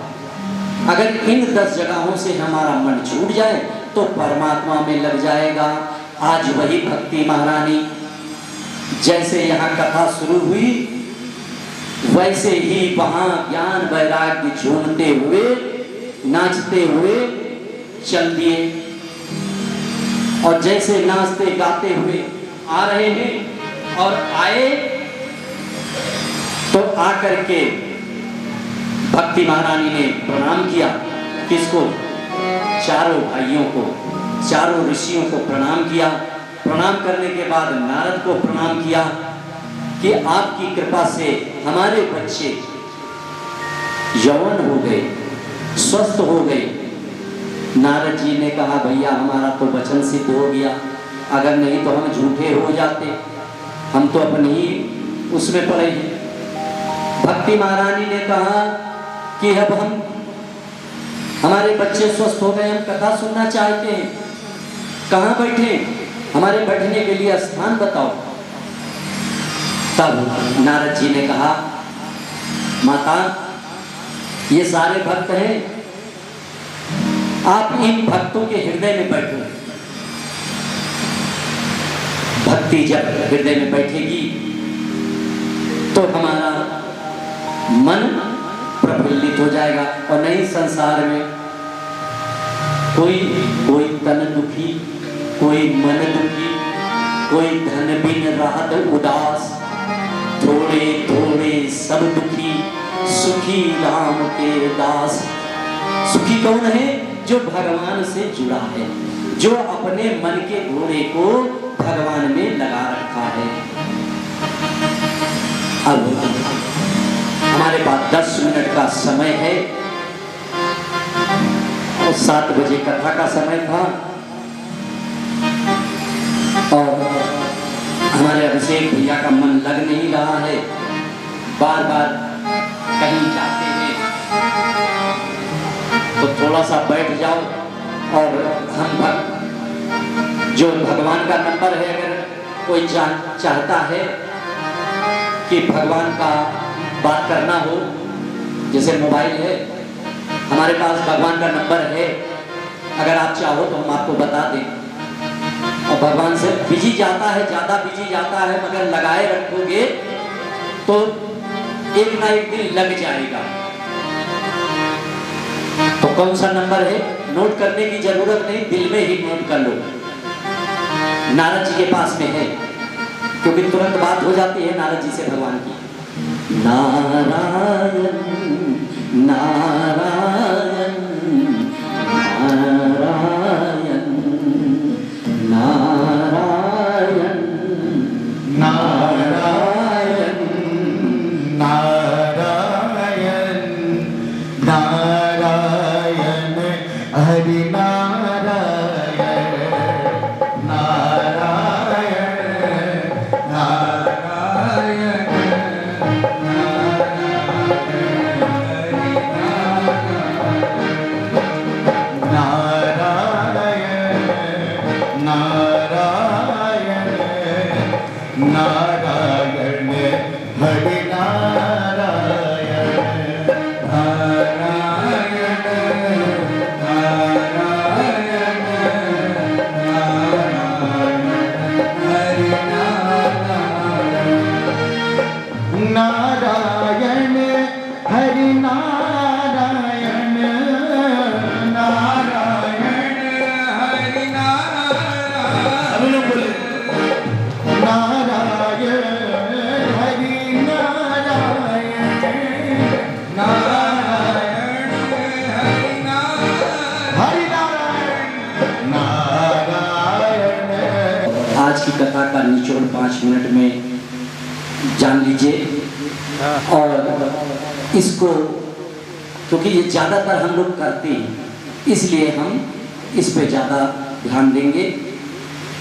अगर इन 10 जगहों से हमारा मन छूट जाए तो परमात्मा में लग जाएगा। आज वही भक्ति महारानी, जैसे यहाँ कथा शुरू हुई वैसे ही वहाँ ज्ञान वैराग्य झूमते हुए, नाचते हुए चल दिए। और जैसे नाचते गाते हुए आ रहे हैं और आए तो आकर के भक्ति महारानी ने प्रणाम किया। किसको? चारों भाइयों को, चारों ऋषियों को प्रणाम किया। प्रणाम करने के बाद नारद को प्रणाम किया कि आपकी कृपा से हमारे बच्चे यौवन हो गए, स्वस्थ हो गए। नारद जी ने कहा, भैया हमारा तो वचन सिद्ध हो गया, अगर नहीं तो हम झूठे हो जाते, हम तो अपनी ही उसमें पड़े हैं। भक्ति महारानी ने कहा कि अब हमारे बच्चे स्वस्थ हो गए, हम कथा सुनना चाहते हैं, कहाँ बैठे? हमारे बैठने के लिए स्थान बताओ। तब नारद जी ने कहा, माता ये सारे भक्त हैं, आप इन भक्तों के हृदय में बैठो। भक्ति जब हृदय में बैठेगी तो हमारा मन प्रफुल्लित हो जाएगा। और नहीं संसार में कोई तन दुखी, कोई मन दुखी, कोई धन बिन रहत उदास, थोड़े थोड़े सब दुखी, सुखी राम के दास। सुखी कौन है? जो भगवान से जुड़ा है, जो अपने मन के घोड़े को भगवान में लगा रखा है। अब हमारे पास 10 मिनट का समय है और 7 बजे कथा का समय था। और हमारे अभिषेक भैया का मन लग नहीं रहा है, बार बार कहीं जाते हैं तो थोड़ा सा बैठ जाओ और जो भगवान का नंबर है, अगर कोई चाहता है कि भगवान का बात करना हो, जैसे मोबाइल है, हमारे पास भगवान का नंबर है, अगर आप चाहो तो हम आपको बता दें। और भगवान से बिजी जाता है, ज़्यादा बिजी जाता है, मगर लगाए रखोगे तो एक ना एक दिन लग जाएगा। तो कौन सा नंबर है, नोट करने की जरूरत नहीं, दिल में ही नोट कर लो। नारद जी के पास में है, क्योंकि तुरंत बात हो जाती है नारद जी से भगवान की। नारायण नारायण नारायण नारायण नारायण नारायण नारायण हरि नारायण नारायण नारायण हरि नारायण नारायण नारायण नारायण हरि नारायण नारायण हरि नारायण। सभी लोग बोले नारायण हरि नारायण नारायण हरि नारायण हरि नारायण नारायण। आज की कथा का निचोड़ 5 मिनट में जान लीजिए। और इसको क्योंकि ये ज़्यादातर हम लोग करते हैं, इसलिए हम इस पे ज़्यादा ध्यान देंगे।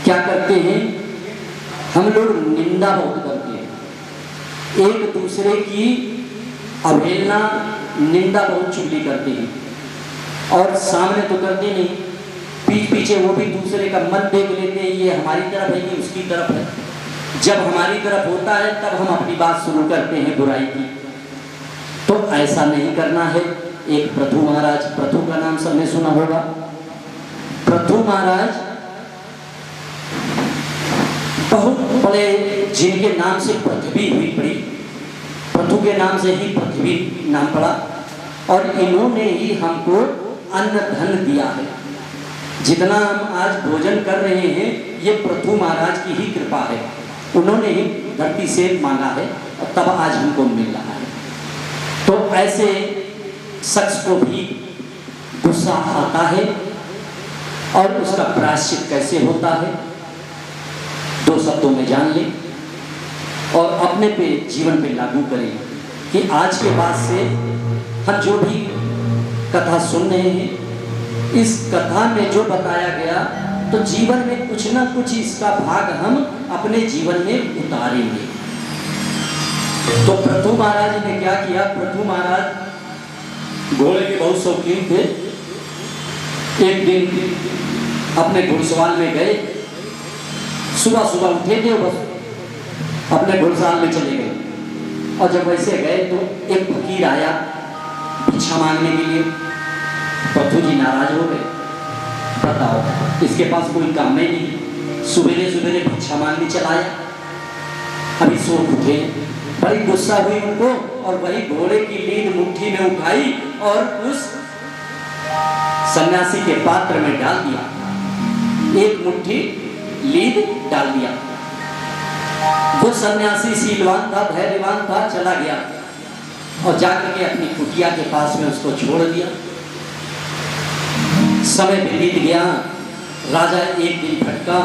क्या करते हैं हम लोग, निंदा बहुत करते हैं, एक दूसरे की अवहेलना, निंदा बहुत चुगली करते हैं। और सामने तो करते नहीं, पीठ पीछे वो भी दूसरे का मन देख लेते हैं, ये हमारी तरफ है कि उसकी तरफ है। जब हमारी तरफ होता है तब हम अपनी बात शुरू करते हैं बुराई की। तो ऐसा नहीं करना है। एक पृथु महाराज, पृथु का नाम सबने सुना होगा। पृथु महाराज बहुत बड़े, जिनके नाम से पृथ्वी हुई पड़ी, पृथु के नाम से ही पृथ्वी नाम पड़ा। और इन्होंने ही हमको अन्न धन दिया है। जितना हम आज भोजन कर रहे हैं ये पृथु महाराज की ही कृपा है। उन्होंने ही धरती से मांगा है और तब आज हमको मिल रहा है। तो ऐसे शख्स को भी गुस्सा आता है और उसका प्रायश्चित कैसे होता है 2 शब्दों में जान लें और अपने पे जीवन पे लागू करें कि आज के बाद से हम जो भी कथा सुन रहे हैं, इस कथा में जो बताया गया तो जीवन में कुछ ना कुछ इसका भाग हम अपने जीवन में उतारेंगे। तो पृथु महाराज ने क्या किया, पृथु महाराज घोड़े के बहुत शौकीन थे। एक दिन अपने घुड़सवार में गए, सुबह सुबह उठे थे, बस अपने घुड़सवार में चले गए। और जब वैसे गए तो एक फकीर आया भिक्षा मांगने के लिए। पृथु जी नाराज हो गए, बताओ इसके पास कोई काम ही नहीं, सुबेरे सुबेरे भिक्षा मांगने चलाया। अभी सो उठे, बड़ी गुस्सा हुई उनको और वही घोड़े की लीद मुट्ठी में उठाई और उस सन्यासी के पात्र में डाल दिया। एक मुट्ठी लीद डाल दिया। वो सन्यासी शीलवान था, धैर्यवान था, चला गया और जाकर के अपनी कुटिया के पास में उसको छोड़ दिया। समय बीत गया, राजा एक दिन भटका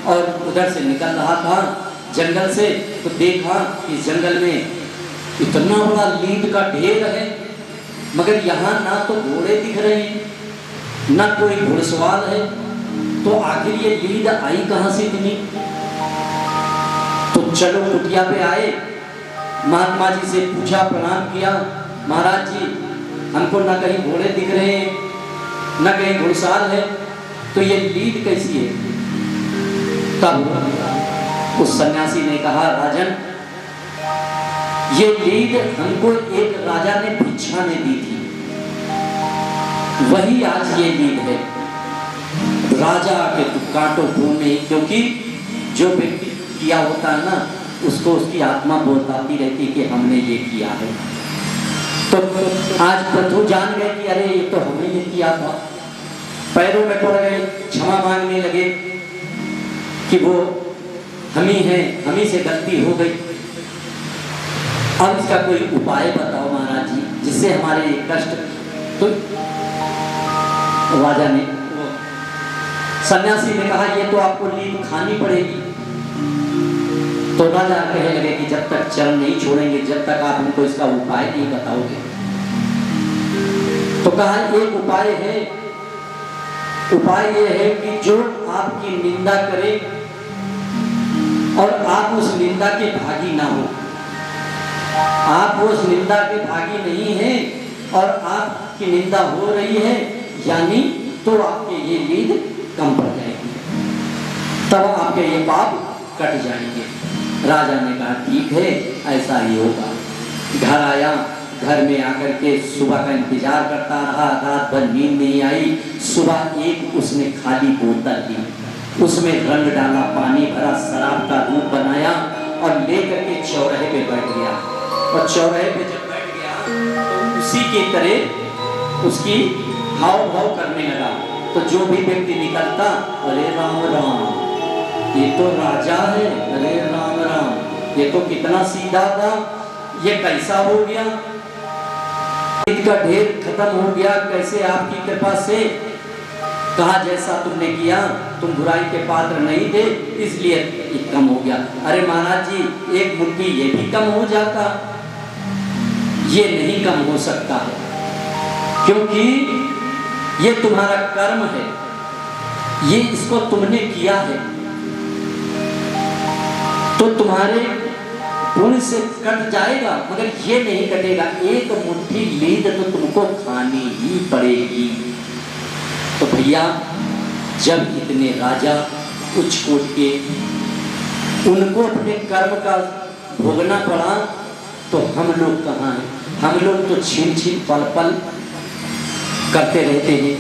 और उधर से निकल रहा था जंगल से, तो देखा कि जंगल में इतना बड़ा लीद का ढेर है, मगर यहाँ ना तो घोड़े दिख रहे हैं ना कोई घुड़सवार है। तो आखिर ये लीद आई कहाँ से इतनी। तो चलो कुटिया पे आए, महात्मा जी से पूछा, प्रणाम किया, महाराज जी हमको न कहीं घोड़े दिख रहे हैं न कहीं घुड़साल है, तो ये लीद कैसी है? तब उस सन्यासी ने कहा, राजन ये लीद हमको एक राजा ने भिक्षा में दी थी, वही आज ये लीद है। राजा के कांटों घूमे, क्योंकि जो व्यक्ति किया होता है ना, उसको उसकी आत्मा बताती रहती कि हमने ये किया है। तो आज प्रभु जान गए कि अरे ये तो हमने ये किया था, पैरों में पड़ गए, क्षमा मांगने लगे कि वो हम ही हैं, हम ही से गलती हो गई। अब इसका कोई उपाय बताओ महाराज जी, जिससे हमारे ये कष्ट। तो राजा ने, सन्यासी ने कहा, ये तो आपको लीद खानी पड़ेगी। तो राजा कहने लगे कि जब तक चरण नहीं छोड़ेंगे, जब तक आप हमको इसका उपाय नहीं बताओगे। तो कहा, एक उपाय है, उपाय ये है कि जो आपकी निंदा करे और आप उस निंदा के भागी ना हो, आप उस निंदा के भागी नहीं हैं और आपकी निंदा हो रही है, यानी तो आपके ये लीद कम पड़ जाएगी, तब आपके ये पाप कट जाएंगे। राजा ने कहा, ठीक है, ऐसा ही होगा। घर आया, घर में आकर के सुबह का इंतजार करता रहा, रात भर नींद नहीं आई। सुबह एक उसने खाली बोतल ली, उसमें रंग डाला, पानी भरा, शराब का रूप बनाया और लेकर के चौराहे पे बैठ गया। और चौराहे पे जब बैठ गया तो उसी की तरह उसकी हाव भाव करने लगा। तो जो भी व्यक्ति निकलता, अरे राम राम, ये तो राजा है, अरे राम राम, ये तो कितना सीधा था, ये कैसा हो गया, इसका ढेर खत्म हो गया, कैसे आपकी कृपा से। कहा, जैसा तुमने किया, तुम बुराई के पात्र नहीं थे, इसलिए ये कम हो गया। अरे महाराज जी, एक मुट्ठी ये भी कम हो जाता, ये नहीं कम हो सकता है, क्योंकि ये तुम्हारा कर्म है, ये इसको तुमने किया है, तो तुम्हारे पुण्य से कट जाएगा, मगर ये नहीं कटेगा। एक मुट्ठी लीद तो तुमको खानी ही पड़ेगी। तो भैया, जब इतने राजा उच्च कोट के, उनको अपने कर्म का भोगना पड़ा, तो हम लोग कहाँ हैं? हम लोग तो छीन छीन पल पल करते रहते हैं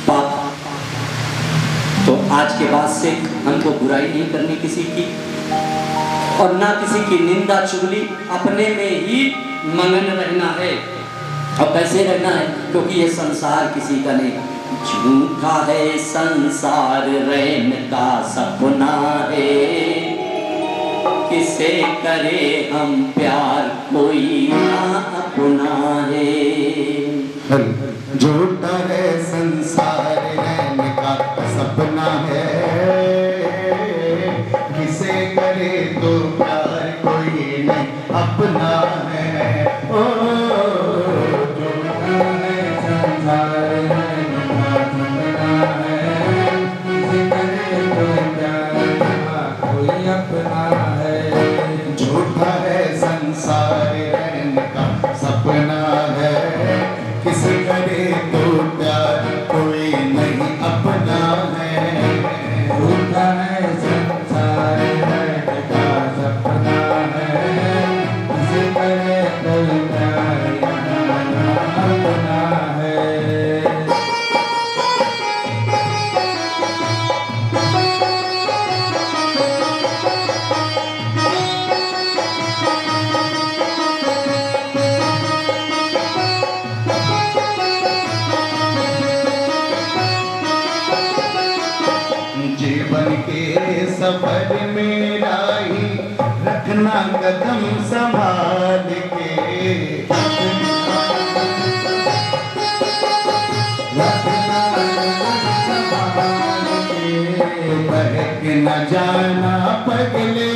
पाप। तो आज के बाद से हमको बुराई नहीं करनी किसी की, और ना किसी की निंदा चुगली, अपने में ही मगन रहना है। और कैसे रहना है? क्योंकि ये संसार किसी का नहीं, झूठा है संसार, रैन का सपना है, किसे करे हम प्यार, कोई ना अपना है। झूठा है संसार, रैन का सपना है, किसे करे तो प्यार, कोई नहीं अपना है। ओ झूठा है संसार, रैन का सपना है, किसे करे तो प्यार, कोई अपना है। झूठा है संसार, रैन का सपना है, किसे करे तो प्यार, कोई नहीं अपना है। झूठा है संसार, रैन का सपना है, किसे करे तो प्यार, अपना है। जीवन के सफर में राही, रखना कदम संभाल के, बहक न जाना पगले,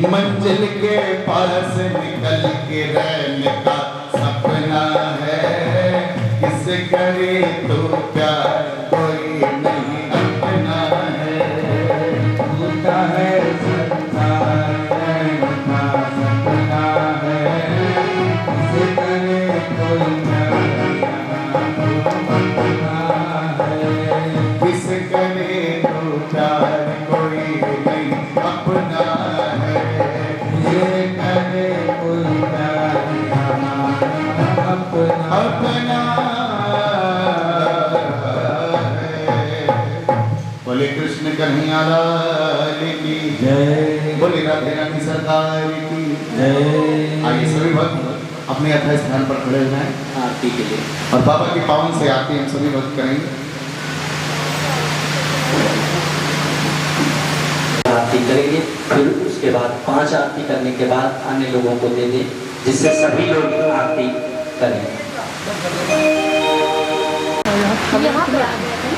मंजिल के पास निकल के रहने का सपना है, किसे करे तो प्यार, कोई नहीं अपना है। झूठा है संसार, रैन का सपना कन्हैया लाल की जय। बोले राधे रानी सरकार की जय। आइए सभी भक्त अपने यथा स्थान पर खड़े हो जाएं आरती के लिए। और बाबा की पावन से आरती हम सभी भक्त करेंगे। आरती करेंगे, फिर उसके बाद 5 आरती करने के बाद अन्य लोगों को दे दें, जिससे सभी लोग आरती करें। यहाँ पे आ गए थे।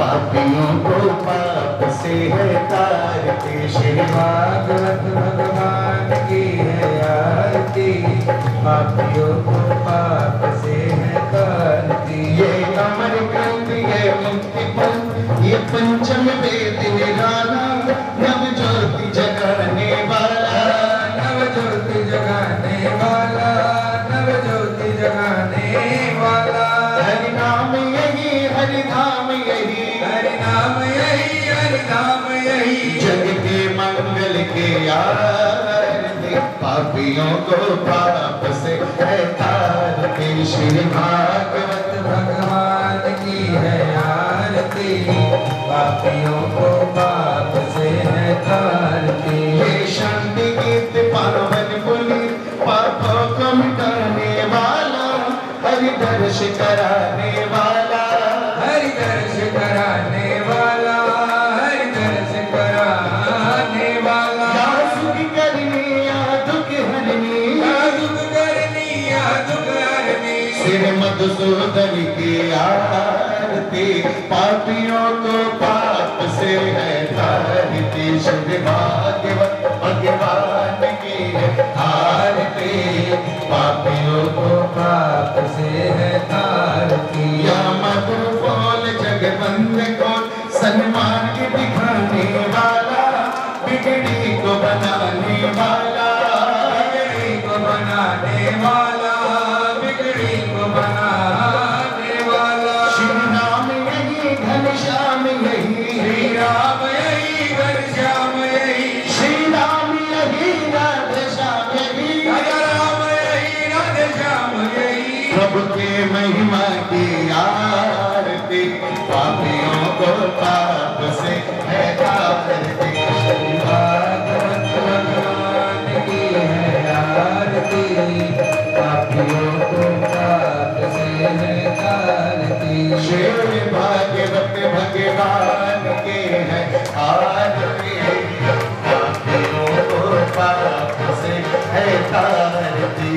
पापियों को पाप से है तारते श्री भागवत भगवान की है आरती, पापियों को पाप से है तारती। ये अमर ग्रंथ ये मुक्ति पंथ ये पंचम वेद निराला नव ज्योति जगाने वाला नव ज्योति जगाने वाला, नव ज्योति जगाने वाला। हरि नाम यही हरि धाम यही हरि नाम यही, हरि नाम यही। जग के मंगल के आरती पापियों को पाप से है तारते श्री भागवत भगवान की है आरती, पापियों को पाप से है तारती। ये शांति गीत पावन पुनि पापों को मिटाने वाला हरि दर्श कराने वाला हरि दर्श कराने वाला, हरि दर्श कराने वाला। या सुख करनी या दुख हरनी या दुख करनी या दुख हरनी। श्री मधुसूदन की आरती पापियों को पाप से है तारती श्री भागवत भगवान की आरती पापियों को पाप से है तारती। या मधु बोल जगबंद को सन्मान के दिखाने वाला बिगड़ी को बनाने वाला बिगड़ी को बनाने वाला, बिगड़ी को बनाने वाला। श्री राम यही घनश्याम यही श्री राम यही, घनश्याम यही। श्री राम यही राधे श्याम यही राजा राम यही, राधे श्याम यही। प्रभु के महिमा की आरती पापियों को पाप से है तारती श्री भागवत भगवान की है आरती, पापियों को पाप से है तारती। श्री भागवत भगवान के है आरती पापियों को पाप से है तारती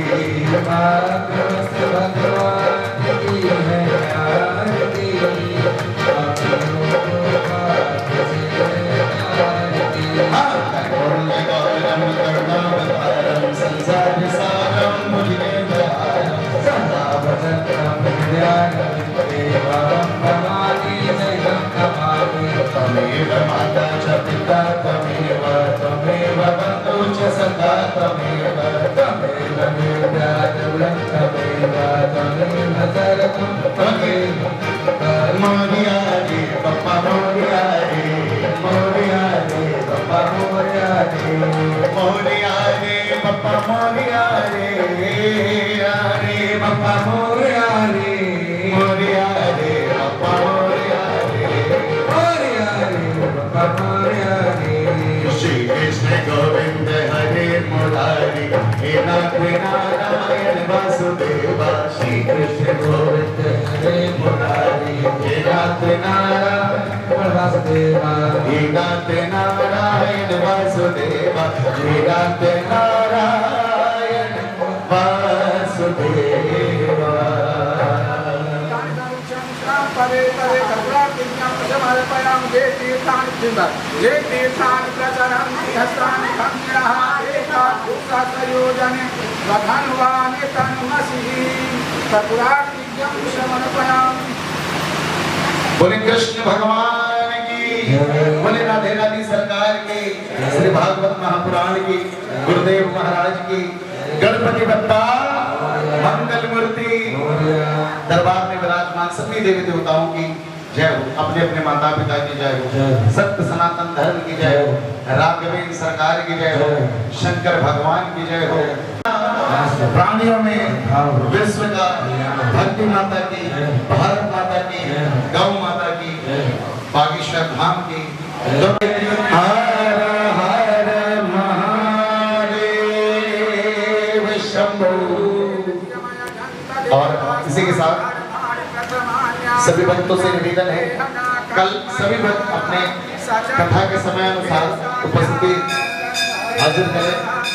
भागवत भगवान की है आरती, पापियों को पाप से है तारती। गौरम करुणावतारम संसार सारम मुनिदेवतारम सदा भजन्तं हृदयानंद देवं नमामि जयं नमामि। तमेव माता च पिता तमेव तमेव बन्धु च सखा तमेव तमेव निर्व्याजं तमेव, तमेव सर्वं तमेव। मोरिया रे पप्पा मोरिया रे मोरिया रे पप्पा मोरिया रे मोरिया रे पप्पा मोरिया रे रे पप्पा मोरया रे, मोरिया रे पप्पा मोरिया रे मोरया रे, बाबा मोरया रे। श्री कृष्ण गोविंद हरे मुरारी हे नाथ नारायण वासुदेवा श्री कृष्ण गोविंद हरे मुरारी, हे नाथ नारायण वासुदेवा। हे नाथ नारायण वासुदेवा हे नाथ नारायण वासुदेवा। परे परे कपड़ा किन्यां समर्पयामि ये तीर्थानि चिन्ता ये तीर्थानि प्रचरन्ति हस्तानि खम्यः एका भूतयोजने वधन्वानि तन्मसि कपड़ा समर्पयामि। बोले कृष्ण भगवान की, बोले राधे रानी सरकार की, श्री भागवत महापुराण की, गुरुदेव महाराज की, गणपति बप्पा मंगल मूर्ति दरबार में विराजमान सभी देवी देवताओं की जय हो। अपने अपने माता पिता की जय हो। सत्य सनातन धर्म की जय हो। राघवेंद्र सरकार की जय हो। शंकर भगवान की जय हो। प्राणियों में विश्व का भक्ति माता की, भारत माता की, गौ माता की, बागेश्वर धाम की। हर हर महादेव शंभो। और इसी के साथ सभी भक्तों से निवेदन है, कल सभी भक्त अपने कथा के समय अनुसार उपस्थिति हाजिर करें।